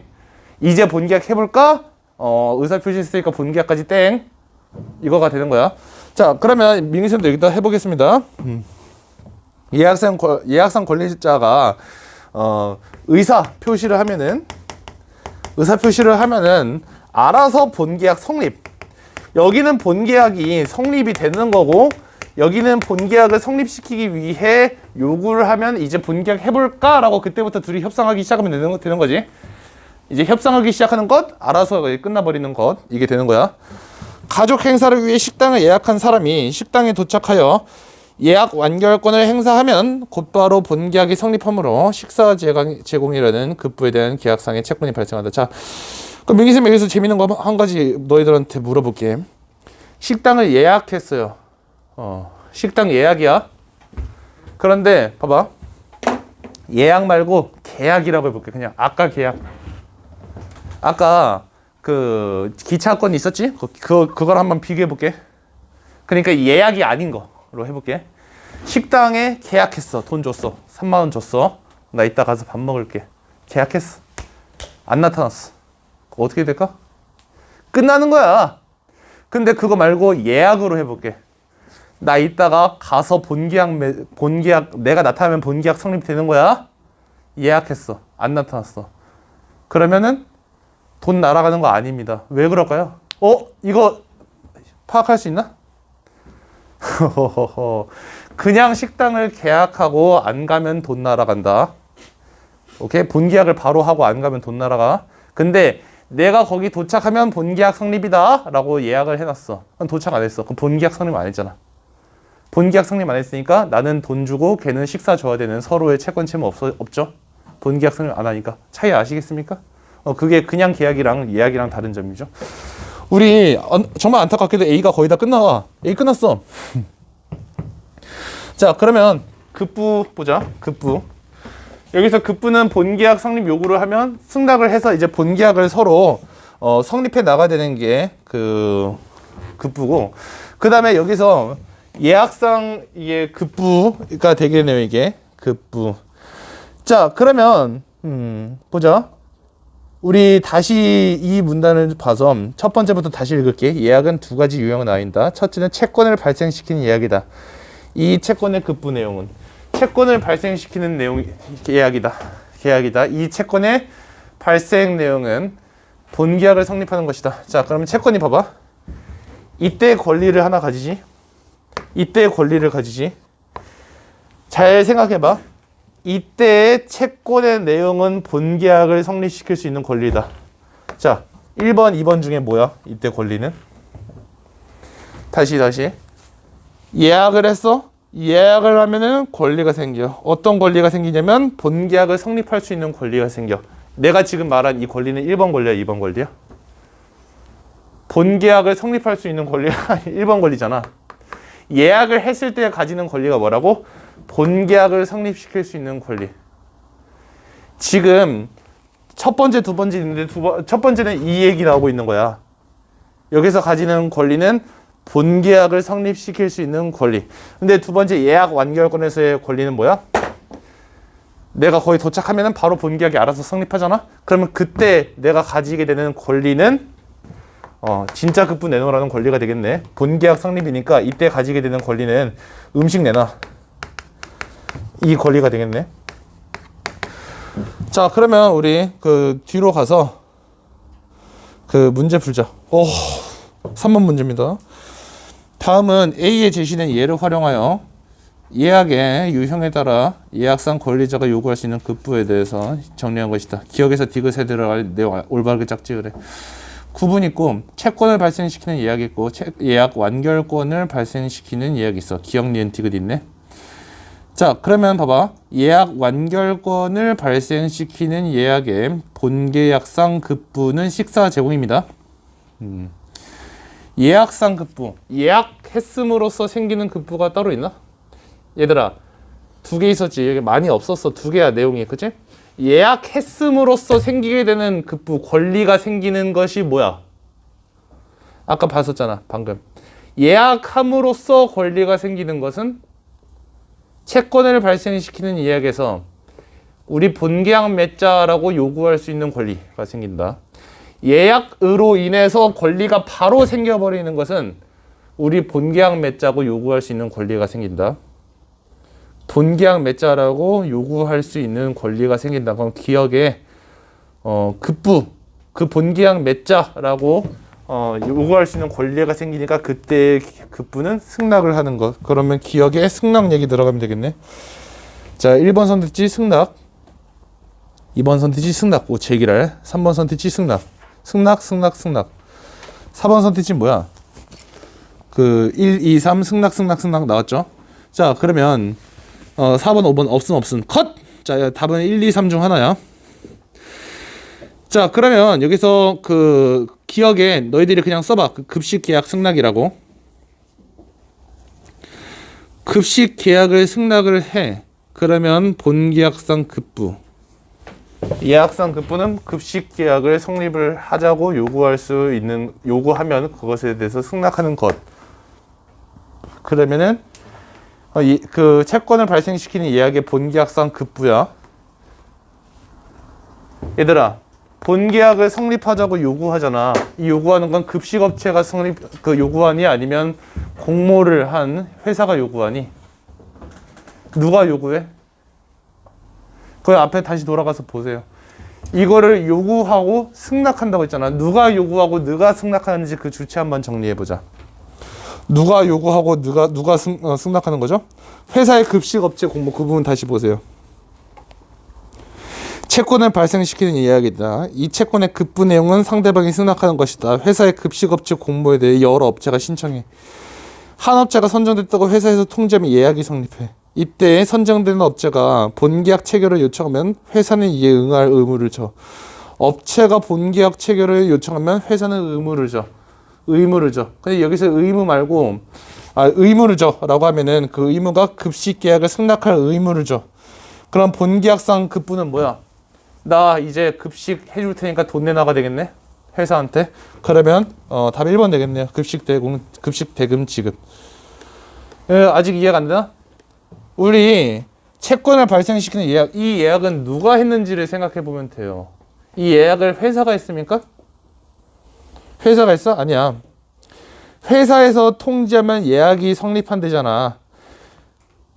이제 본계약 해볼까? 의사 표시했으니까 본계약까지 땡! 이거가 되는 거야. 자, 그러면 민기쌤도 여기다 해보겠습니다. 예약상 권리자가 의사 표시를 하면은 알아서 본계약 성립. 여기는 본계약이 성립이 되는 거고 여기는 본계약을 성립시키기 위해 요구를 하면 이제 본계약 해볼까? 라고 그때부터 둘이 협상하기 시작하면 되는 거지. 이제 협상하기 시작하는 것, 알아서 끝나버리는 것, 이게 되는 거야. 가족 행사를 위해 식당을 예약한 사람이 식당에 도착하여 예약 완결권을 행사하면 곧바로 본계약이 성립하므로 식사 제공이라는 급부에 대한 계약상의 채권이 발생한다. 자, 그럼 민기쌤 여기서 재밌는 거 한 가지 너희들한테 물어볼게. 식당을 예약했어요. 식당 예약이야. 그런데 봐봐. 예약 말고 계약이라고 해볼게. 그냥 아까 계약. 아까 그 기차권 있었지? 그걸 한번 비교해볼게. 그러니까 예약이 아닌 거로 해볼게. 식당에 계약했어. 돈 줬어. 3만 원 줬어. 나 이따 가서 밥 먹을게. 계약했어. 안 나타났어. 어떻게 될까? 끝나는 거야. 근데 그거 말고 예약으로 해볼게. 나 이따가 가서 본계약 내가 나타나면 본계약 성립되는 거야. 예약했어. 안 나타났어. 그러면은 돈 날아가는 거 아닙니다. 왜 그럴까요? 이거 파악할 수 있나? 그냥 식당을 계약하고 안 가면 돈 날아간다. 오케이? 본계약을 바로 하고 안 가면 돈 날아가. 근데 내가 거기 도착하면 본계약 성립이다 라고 예약을 해놨어. 그럼 도착 안 했어. 그럼 본계약 성립 안 했잖아. 본계약 성립 안 했으니까 나는 돈 주고 걔는 식사 줘야 되는 서로의 채권 채무 없죠? 본계약 성립 안 하니까. 차이 아시겠습니까? 그게 그냥 계약이랑 예약이랑 다른 점이죠. 우리 정말 안타깝게도 A가 거의 다 끝나와. A 끝났어. 자, 그러면 급부 보자. 급부. 여기서 급부는 본계약 성립 요구를 하면 승낙을 해서 이제 본계약을 서로 성립해 나가야 되는 게 그 급부고, 그 다음에 여기서 예약상 이게 급부가 되겠네요. 이게 급부. 자, 그러면 보자. 우리 다시 이 문단을 봐서 첫 번째부터 다시 읽을게. 예약은 두 가지 유형을 나뉜다. 첫째는 채권을 발생시키는 예약이다. 이 채권의 급부 내용은 채권을 발생시키는 내용 계약이다. 이 채권의 발생 내용은 본계약을 성립하는 것이다. 자, 그러면 채권이 봐봐. 이때 권리를 하나 가지지. 이때 권리를 가지지. 잘 생각해봐. 이때의 채권의 내용은 본계약을 성립시킬 수 있는 권리다. 자, 1번, 2번 중에 뭐야? 이때 권리는? 다시. 예약을 했어? 예약을 하면은 권리가 생겨. 어떤 권리가 생기냐면 본계약을 성립할 수 있는 권리가 생겨. 내가 지금 말한 이 권리는 1번 권리야, 2번 권리야? 본계약을 성립할 수 있는 권리가 1번 권리잖아. 예약을 했을 때 가지는 권리가 뭐라고? 본계약을 성립시킬 수 있는 권리. 지금 첫 번째, 두 번째 있는데 첫 번째는 이 얘기 나오고 있는 거야. 여기서 가지는 권리는 본계약을 성립시킬 수 있는 권리. 근데 두 번째 예약 완결권에서의 권리는 뭐야? 내가 거의 도착하면 바로 본계약이 알아서 성립하잖아? 그러면 그때 내가 가지게 되는 권리는 진짜 급부 내놓으라는 권리가 되겠네. 본계약 성립이니까 이때 가지게 되는 권리는 음식 내놔. 이 권리가 되겠네. 자, 그러면 우리 그 뒤로 가서 그 문제 풀자. 3번 문제입니다. 다음은 A에 제시된 예를 활용하여 예약의 유형에 따라 예약상 권리자가 요구할 수 있는 급부에 대해서 정리한 것이다. 기억에서 디귿에 들어갈 내용 올바르게 짝지으래. 구분 있고 채권을 발생시키는 예약이 있고 예약 완결권을 발생시키는 예약이 있어. 기억 니은 디귿 있네. 자, 그러면 봐봐. 예약 완결권을 발생시키는 예약의 본계약상 급부는 식사 제공입니다. 예약상 급부. 예약했음으로써 생기는 급부가 따로 있나? 얘들아, 두 개 있었지. 여기 많이 없었어. 두 개야, 내용이. 그치? 예약했음으로써 생기게 되는 급부, 권리가 생기는 것이 뭐야? 아까 봤었잖아, 방금. 예약함으로써 권리가 생기는 것은 채권을 발생시키는 예약에서 우리 본계약 맺자라고 요구할 수 있는 권리가 생긴다. 예약으로 인해서 권리가 바로 생겨버리는 것은 우리 본계약 맺자고 요구할 수 있는 권리가 생긴다. 본계약 맺자라고 요구할 수 있는 권리가 생긴다. 그럼 기억에 급부, 그 본계약 맺자라고 요구할 수 있는 권리가 생기니까 그때 급부는 승낙을 하는 것. 그러면 기억에 승낙 얘기 들어가면 되겠네. 자, 1번 선택지 승낙, 2번 선택지 승낙, 제기랄, 3번 선택지 승낙. 승낙. 4번 선택지 뭐야? 그 1, 2, 3 승낙 나왔죠? 자, 그러면 4번, 5번 없음 컷! 자, 답은 1, 2, 3 중 하나야. 자, 그러면 여기서 그 기억에 너희들이 그냥 써봐. 그 급식 계약 승낙이라고. 급식 계약을 승낙을 해. 그러면 본계약상 급부. 예약상 급부는 급식 계약을 성립을 하자고 요구할 수 있는, 요구하면 그것에 대해서 승낙하는 것. 그러면은 그 채권을 발생시키는 예약의 본계약상 급부야. 얘들아, 본계약을 성립하자고 요구하잖아. 이 요구하는 건 급식업체가 요구하니 아니면 공모를 한 회사가 요구하니? 누가 요구해? 그 앞에 다시 돌아가서 보세요. 이거를 요구하고 승낙한다고 했잖아. 누가 요구하고 누가 승낙하는지 그 주체 한번 정리해보자. 누가 요구하고 누가 승낙하는 거죠? 회사의 급식업체 공모, 그 부분 다시 보세요. 채권을 발생시키는 이야기다. 이 채권의 급부 내용은 상대방이 승낙하는 것이다. 회사의 급식업체 공모에 대해 여러 업체가 신청해. 한 업체가 선정됐다고 회사에서 통지하면 예약이 성립해. 이때 선정되는 업체가 본계약 체결을 요청하면 회사는 이에 응할 의무를 져. 업체가 본계약 체결을 요청하면 회사는 의무를 져. 근데 여기서 의무 말고 의무를 줘라고 하면은 그 의무가 급식 계약을 승낙할 의무를 줘. 그럼 본계약상 급부는 뭐야? 나 이제 급식 해줄 테니까 돈 내놔가 되겠네? 회사한테. 그러면 답 1번 되겠네요. 급식 대금 지급. 아직 이해가 안 되나? 우리 채권을 발생시키는 예약, 이 예약은 누가 했는지를 생각해 보면 돼요. 이 예약을 회사가 했습니까? 회사가 했어? 아니야. 회사에서 통지하면 예약이 성립한대잖아.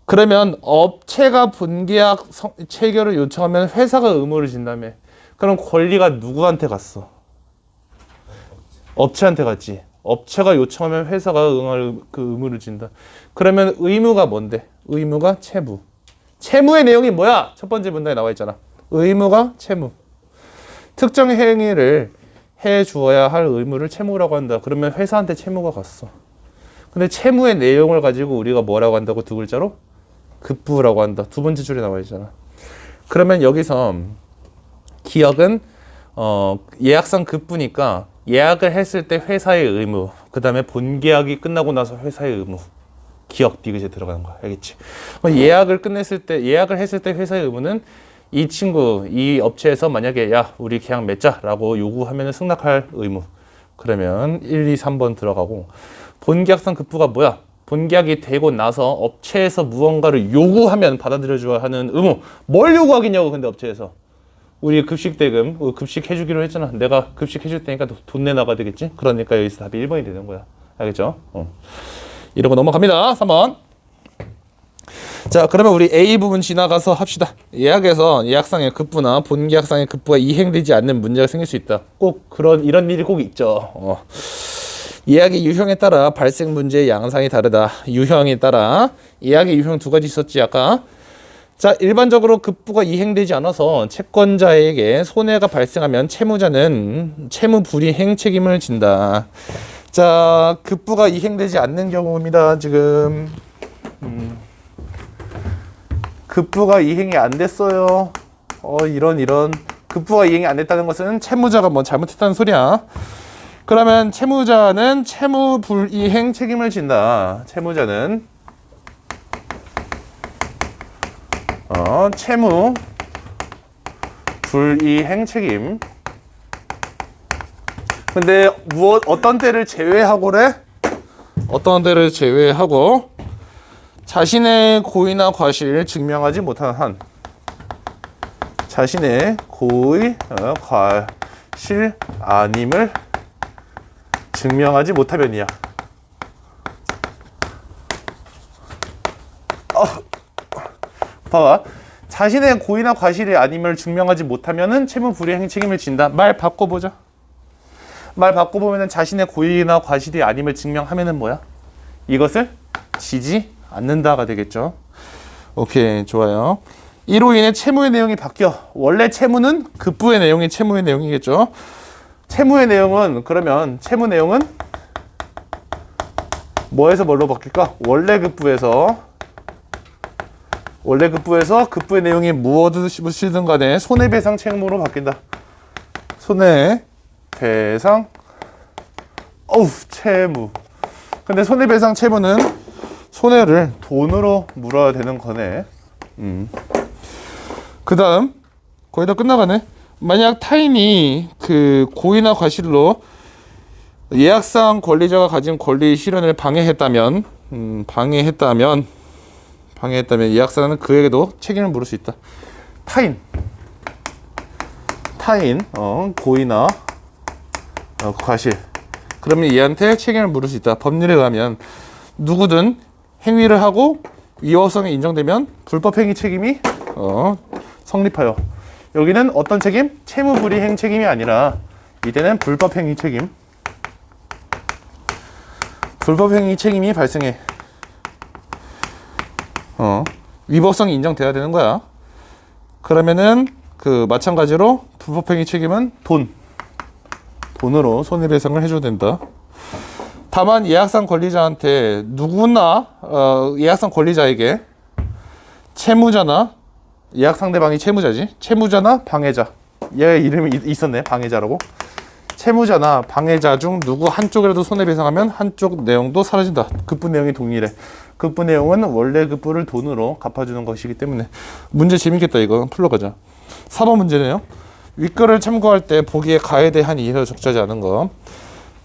그러면 업체가 본계약 체결을 요청하면 회사가 의무를 진다며. 그럼 권리가 누구한테 갔어? 업체한테 갔지. 업체가 요청하면 회사가 응할 그 의무를 진다. 그러면 의무가 뭔데? 의무가 채무. 채무의 내용이 뭐야? 첫 번째 문단에 나와 있잖아. 의무가 채무. 특정 행위를 해 주어야 할 의무를 채무라고 한다. 그러면 회사한테 채무가 갔어. 근데 채무의 내용을 가지고 우리가 뭐라고 한다고? 두 글자로? 급부라고 한다. 두 번째 줄에 나와 있잖아. 그러면 여기서 기억은 예약상 급부니까 예약을 했을 때 회사의 의무, 그 다음에 본계약이 끝나고 나서 회사의 의무. 기억 디귿에 들어가는 거야. 알겠지? 예약을 했을 때 회사의 의무는 이 친구, 이 업체에서 만약에 야, 우리 계약 맺자라고 요구하면 승낙할 의무. 그러면 1, 2, 3번 들어가고, 본계약상 급부가 뭐야? 본계약이 되고 나서 업체에서 무언가를 요구하면 받아들여줘야 하는 의무. 뭘 요구하겠냐고. 근데 업체에서 우리 급식 대금, 급식 해주기로 했잖아. 내가 급식 해줄 테니까 돈 내놔가 되겠지? 그러니까 여기서 답이 1번이 되는 거야. 알겠죠? 이러고 넘어갑니다. 3번. 자, 그러면 우리 A 부분 지나가서 합시다. 예약에서 예약상의 급부나 본계약상의 급부가 이행되지 않는 문제가 생길 수 있다. 꼭 이런 일이 꼭 있죠. 예약의 유형에 따라 발생 문제의 양상이 다르다. 유형에 따라. 예약의 유형 두 가지 있었지 아까. 자, 일반적으로 급부가 이행되지 않아서 채권자에게 손해가 발생하면 채무자는 채무 불이행 책임을 진다. 자, 급부가 이행되지 않는 경우입니다. 지금 급부가 이행이 안 됐어요. 이런 급부가 이행이 안 됐다는 것은 채무자가 뭐 잘못했다는 소리야. 그러면 채무자는 채무 불이행 책임을 진다. 채무자는 채무 불이행 책임. 근데 어떤 때를 제외하고래? 어떤 때를 제외하고 자신의 고의나 과실을 증명하지 못한 한. 자신의 고의, 과실 아님을 증명하지 못하면이야. 봐봐. 자신의 고의나 과실이 아님을 증명하지 못하면은 채무 불이행 책임을 진다. 말 바꿔보자. 말 바꿔보면은 자신의 고의나 과실이 아님을 증명하면은 뭐야? 이것을 지지 않는다가 되겠죠. 오케이, 좋아요. 이로 인해 채무의 내용이 바뀌어. 원래 채무는 급부의 내용이 채무의 내용이겠죠. 채무의 내용은 그러면 채무 내용은 뭐에서 뭘로 바뀔까? 원래 급부에서 급부의 내용이 무엇이든 간에 손해배상 책무로 바뀐다. 손해배상 채무. 근데 손해배상 채무는 손해를 돈으로 물어야 되는 거네. 그 다음 거의 다 끝나가네. 만약 타인이 그 고의나 과실로 예약상 권리자가 가진 권리 실현을 방해했다면 예약사는 그에게도 책임을 물을 수 있다. 타인 고의나 과실, 그러면 얘한테 책임을 물을 수 있다. 법률에 의하면 누구든 행위를 하고 위법성이 인정되면 불법행위 책임이 성립하여. 여기는 어떤 책임? 채무불이행 책임이 아니라 이때는 불법행위 책임. 불법행위 책임이 발생해. 위법성이 인정돼야 되는 거야. 그러면은 그 마찬가지로 불법행위 책임은 돈으로 손해배상을 해줘야 된다. 다만 예약상 권리자한테 누구나 예약상 권리자에게 채무자나 예약 상대방이 채무자지. 채무자나 방해자. 얘 이름이 있었네. 방해자라고. 채무자나 방해자 중 누구 한쪽이라도 손해배상하면 한쪽 내용도 사라진다. 급부 내용이 동일해. 급부 내용은 원래 급부를 돈으로 갚아주는 것이기 때문에. 문제 재밌겠다. 이거 풀러가자. 4번 문제네요. 윗글을 참고할 때 보기에 가에 대한 이해를 적절하지 않은 거.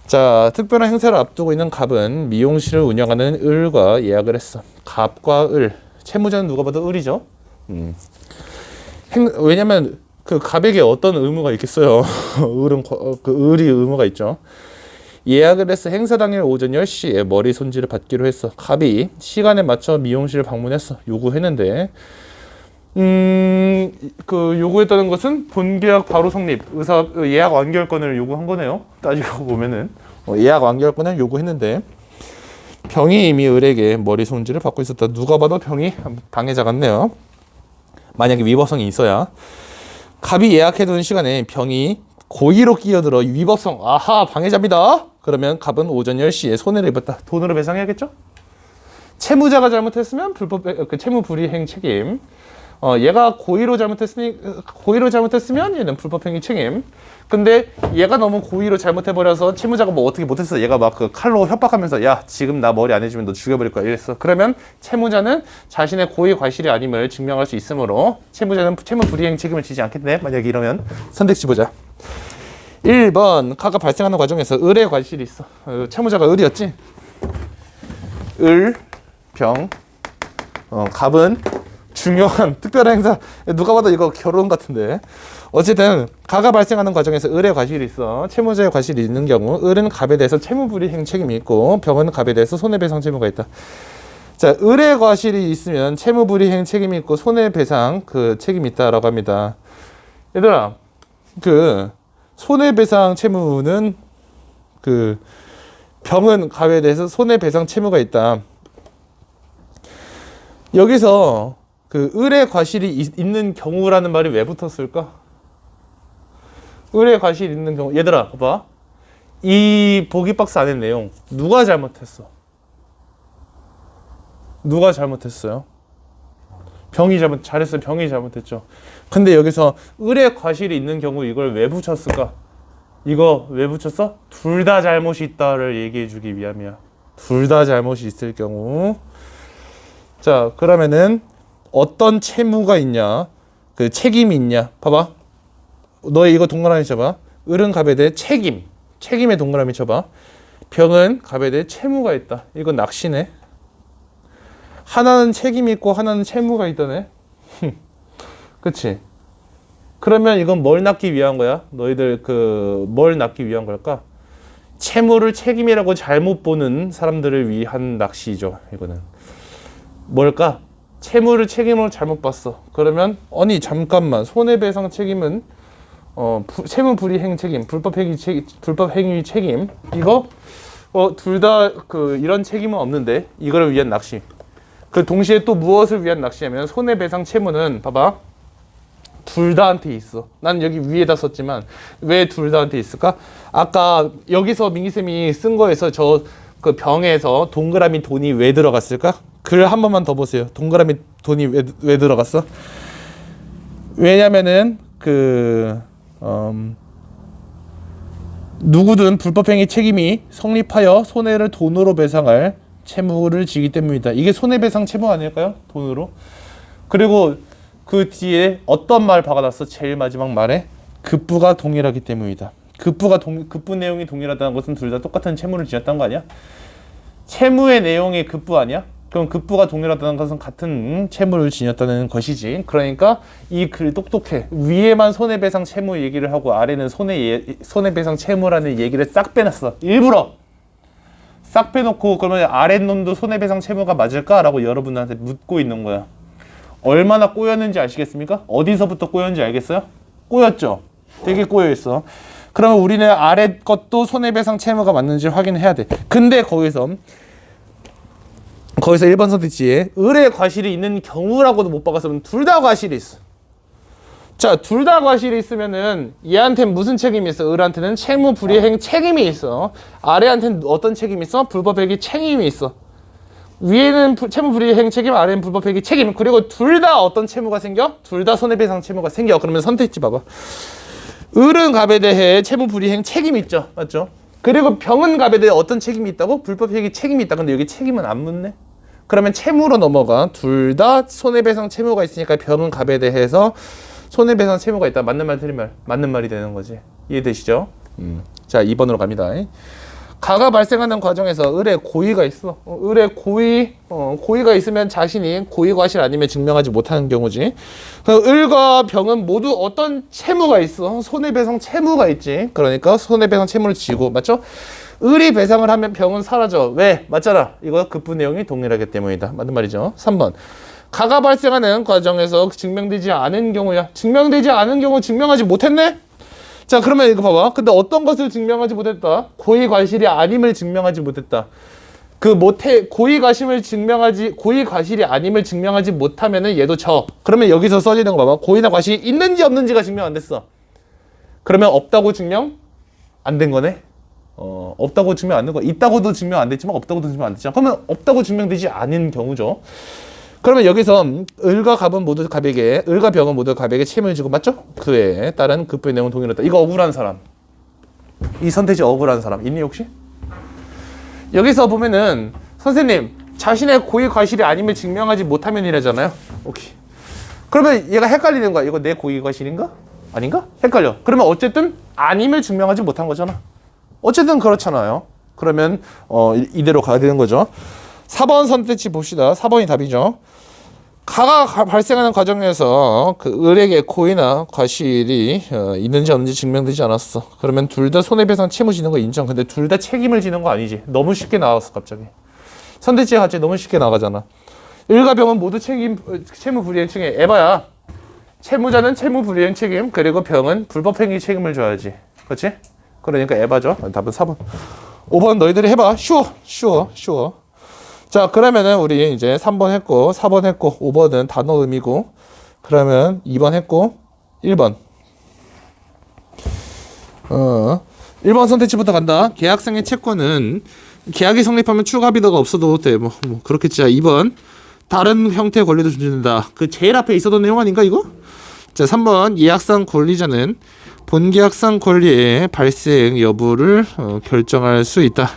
자, 특별한 행사를 앞두고 있는 갑은 미용실을 운영하는 을과 예약을 했어. 갑과 을. 채무자는 누가 봐도 을이죠. 왜냐면 그 갑에게 어떤 의무가 있겠어요. 을은 그 을이 의무가 있죠. 예약을 해서 행사 당일 오전 10시에 머리 손질을 받기로 했어. 갑이 시간에 맞춰 미용실을 방문했어. 요구했는데 그 요구했다는 것은 본계약 바로 성립, 예약 완결권을 요구한 거네요. 따지고 보면은 예약 완결권을 요구했는데 병이 이미 을에게 머리 손질을 받고 있었다. 누가 봐도 병이 방해자 같네요. 만약에 위법성이 있어야. 갑이 예약해둔 시간에 병이 고의로 끼어들어 위법성, 방해자입니다. 그러면 갑은 오전 10시에 손해를 입었다. 돈으로 배상해야겠죠? 채무자가 잘못했으면 채무 불이행 책임. 얘가 고의로 잘못했으면 얘는 불법행위 책임. 근데 얘가 너무 고의로 잘못해버려서 채무자가 뭐 어떻게 못했어. 얘가 막 그 칼로 협박하면서 야 지금 나 머리 안 해주면 너 죽여버릴 거야 이랬어. 그러면 채무자는 자신의 고의 과실이 아님을 증명할 수 있으므로 채무자는 채무 불이행 책임을 지지 않겠네. 만약에 이러면 선택지 보자. 1번 가가 발생하는 과정에서 을의 과실이 있어. 채무자가 을이었지. 을, 병, 갑은 중요한 특별한 행사. 누가 봐도 이거 결혼 같은데. 어쨌든 가가 발생하는 과정에서 을의 과실이 있어. 채무자의 과실이 있는 경우 을은 갑에 대해서 채무불이행 책임이 있고 병은 갑에 대해서 손해배상 채무가 있다. 자, 을의 과실이 있으면 채무불이행 책임이 있고 손해배상 그 책임이 있다라고 합니다. 얘들아, 그 손해배상 채무는 그 병은 갑에 대해서 손해배상 채무가 있다. 여기서 그 을의 과실이 있는 경우라는 말이 왜 붙었을까? 을의 과실이 있는 경우. 얘들아 봐봐. 이 보기 박스 안에 내용 누가 잘못했어? 누가 잘못했어요? 병이 잘했어요. 병이 잘못했죠. 근데 여기서 을의 과실이 있는 경우 이걸 왜 붙였을까? 이거 왜 붙였어? 둘 다 잘못이 있다를 얘기해 주기 위함이야. 둘 다 잘못이 있을 경우. 자, 그러면은 어떤 채무가 있냐? 그 책임이 있냐? 봐봐. 너 이거 동그라미 쳐봐. 을은 갑에 대해 책임에 동그라미 쳐봐. 병은 갑에 대해 채무가 있다. 이건 낚시네. 하나는 책임이 있고 하나는 채무가 있다네. 그치? 그러면 이건 뭘 낚기 위한 거야? 너희들 뭘 낚기 위한 걸까? 채무를 책임이라고 잘못 보는 사람들을 위한 낚시죠. 이거는 뭘까? 채무를 책임으로 잘못 봤어. 그러면 아니 잠깐만, 손해배상 책임은 채무 불이행 책임, 불법행위 책임, 이거 둘 다 이런 책임은 없는데 이거를 위한 낚시. 그 동시에 또 무엇을 위한 낚시냐면 손해배상 채무는 봐봐, 둘 다한테 있어. 난 여기 위에다 썼지만 왜 둘 다한테 있을까? 아까 여기서 민기쌤이 쓴 거에서 그 병에서 동그라미 돈이 왜 들어갔을까? 글 한 번만 더 보세요. 동그라미 돈이 왜 들어갔어? 왜냐면은 누구든 불법행위 책임이 성립하여 손해를 돈으로 배상할 채무를 지기 때문이다. 이게 손해배상 채무 아닐까요? 돈으로. 그리고 그 뒤에 어떤 말 박아놨어? 제일 마지막 말에 급부가 동일하기 때문이다. 급부 내용이 동일하다는 것은 둘 다 똑같은 채무를 지었다는 거 아니야? 채무의 내용이 급부 아니야? 그럼 급부가 동일하다는 것은 같은 채무를 지녔다는 것이지. 그러니까 이 글 똑똑해. 위에만 손해배상 채무 얘기를 하고 아래는 손해배상 채무라는 얘기를 싹 빼놨어. 일부러 싹 빼놓고 그러면 아랫놈도 손해배상 채무가 맞을까라고 여러분한테 묻고 있는 거야. 얼마나 꼬였는지 아시겠습니까? 어디서부터 꼬였는지 알겠어요? 꼬였죠? 되게 꼬여있어. 그러면 우리는 아래 것도 손해배상 채무가 맞는지 확인해야 돼. 근데 거기서 1번 선택지에 을의 과실이 있는 경우라고도 못 박았으면 둘 다 과실이 있어. 자, 둘 다 과실이 있으면은 얘한테는 무슨 책임이 있어? 을한테는 채무 불이행 책임이 있어. 아래한테는 어떤 책임이 있어? 불법행위 책임이 있어. 위에는 채무 불이행 책임, 아래는 불법행위 책임. 그리고 둘 다 어떤 채무가 생겨? 둘 다 손해배상 채무가 생겨. 그러면 선택지 봐봐. 을은 갑에 대해 채무 불이행 책임이 있죠. 맞죠? 그리고 병은 갑에 대해 어떤 책임이 있다고? 불법행위 책임이 있다. 근데 여기 책임은 안 묻네. 그러면 채무로 넘어가. 둘 다 손해배상 채무가 있으니까 병은 갑에 대해서 손해배상 채무가 있다. 맞는 말 틀린 말. 맞는 말이 되는 거지. 이해되시죠? 자, 2번으로 갑니다. 가가 발생하는 과정에서 을의 고의가 있어. 을의 고의가 있으면 자신이 고의 과실 아니면 증명하지 못하는 경우지. 을과 병은 모두 어떤 채무가 있어. 손해배상 채무가 있지. 그러니까 손해배상 채무를 지고, 맞죠? 을이 배상을 하면 병은 사라져. 왜? 맞잖아. 이거 급부 내용이 동일하기 때문이다. 맞는 말이죠. 3번. 가가 발생하는 과정에서 증명되지 않은 경우야. 증명되지 않은 경우 증명하지 못했네? 자, 그러면 이거 봐봐. 근데 어떤 것을 증명하지 못했다? 고의 과실이 아님을 증명하지 못했다. 고의 과실이 아님을 증명하지 못하면은 얘도 져. 그러면 여기서 써지는 거 봐봐. 고의나 과실이 있는지 없는지가 증명 안 됐어. 그러면 없다고 증명 안 된 거네? 없다고 증명 안 된 거. 있다고도 증명 안 됐지만 없다고도 증명 안 됐잖아. 그러면 없다고 증명되지 않은 경우죠. 그러면 여기서 을과 병은 모두 갑에게 채무를 지고, 맞죠? 그에 따른 급부의 내용은 동일하다. 이거 억울한 사람. 이 선택지 억울한 사람 있니 혹시? 여기서 보면은 선생님 자신의 고의 과실이 아님을 증명하지 못하면 이라잖아요. 오케이. 그러면 얘가 헷갈리는 거야. 이거 내 고의 과실인가? 아닌가? 헷갈려. 그러면 어쨌든 아님을 증명하지 못한 거잖아. 어쨌든 그렇잖아요. 그러면 이대로 가야 되는 거죠. 4번 선택지 봅시다. 4번이 답이죠. 가가 발생하는 과정에서 그 을에게 고의나 과실이 있는지 없는지 증명되지 않았어. 그러면 둘 다 손해배상 채무 지는 거 인정. 근데 둘 다 책임을 지는 거 아니지. 너무 쉽게 나왔어 갑자기. 선택지가 갑자기 너무 쉽게 나가잖아. 을과 병은 모두 채무 불이행 책임. 에바야. 채무자는 채무 불이행 책임, 그리고 병은 불법행위 책임을 져야지. 그렇지? 그러니까 에바죠. 답은 4번. 5번 너희들이 해봐. 쉬워. 자, 그러면은 우리 이제 3번 했고 4번 했고 5번은 단어 의미고, 그러면 2번 했고 1번 1번 선택지부터 간다. 계약상의 채권은 계약이 성립하면 추가 비도가 없어도 돼. 뭐 그렇겠지. 자, 2번 다른 형태의 권리도 존재된다. 그 제일 앞에 있었던 내용 아닌가 이거? 자, 3번 예약상 권리자는 본계약상 권리의 발생 여부를 결정할 수 있다.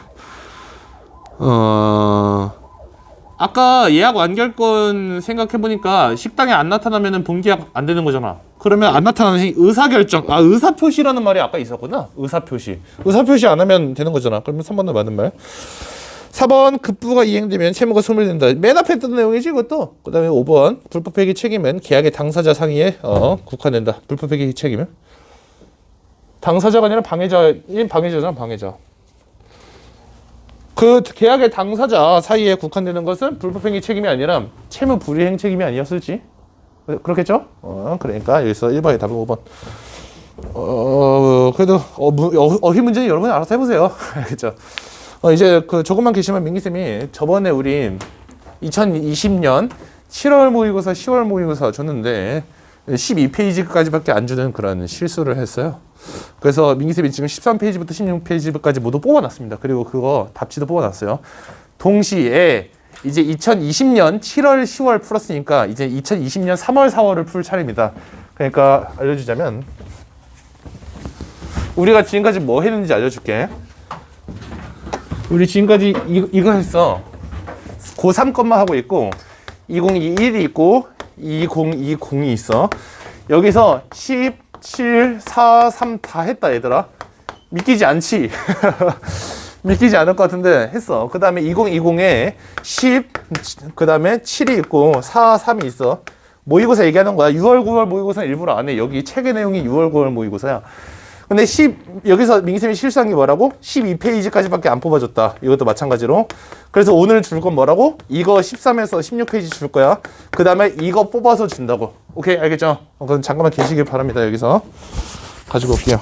아까 예약 완결권 생각해보니까 식당에 안 나타나면 본계약 안 되는 거잖아. 그러면 안 나타나는 행위 의사결정. 의사표시라는 말이 아까 있었구나. 의사표시 안 하면 되는 거잖아. 그러면 3번도 맞는 말. 4번 급부가 이행되면 채무가 소멸된다. 맨 앞에 있던 내용이지 이것도. 그 다음에 5번 불법행위 책임은 계약의 당사자 상의에 국한된다. 불법행위 책임은 당사자가 아니라 방해자잖아. 방해자. 그 계약의 당사자 사이에 국한되는 것은 불법행위 책임이 아니라 채무 불이행 책임이 아니었을지. 그렇겠죠? 그러니까 여기서 1번에 답은 5번. 그래도 어휘 문제는 여러분이 알아서 해보세요. 알겠죠? 이제 조금만 계시면 민기쌤이 저번에 우리 2020년 7월 모의고사, 10월 모의고사 줬는데 12페이지까지밖에 안 주는 그런 실수를 했어요. 그래서 민기쌤이 지금 13페이지부터 16페이지까지 모두 뽑아놨습니다. 그리고 그거 답지도 뽑아놨어요. 동시에 이제 2020년 7월, 10월 풀었으니까 이제 2020년 3월, 4월을 풀 차례입니다. 그러니까 알려주자면 우리가 지금까지 뭐 했는지 알려줄게. 우리 지금까지 이거 했어. 고3 것만 하고 있고 2021이 있고 2020이 있어. 여기서 10, 7, 4, 3 다 했다 얘들아. 믿기지 않지? 믿기지 않을 것 같은데 했어. 그 다음에 2020에 10, 그 다음에 7이 있고 4, 3이 있어. 모의고사 얘기하는 거야. 6월, 9월 모의고사는 일부러 안 해. 여기 책의 내용이 6월, 9월 모의고사야. 근데 여기서 민기쌤이 실수한 게 뭐라고? 12페이지까지밖에 안 뽑아줬다. 이것도 마찬가지로. 그래서 오늘 줄 건 뭐라고? 이거 13에서 16페이지 줄 거야. 그 다음에 이거 뽑아서 준다고. 오케이, 알겠죠? 그럼 잠깐만 계시길 바랍니다. 여기서 가지고 올게요.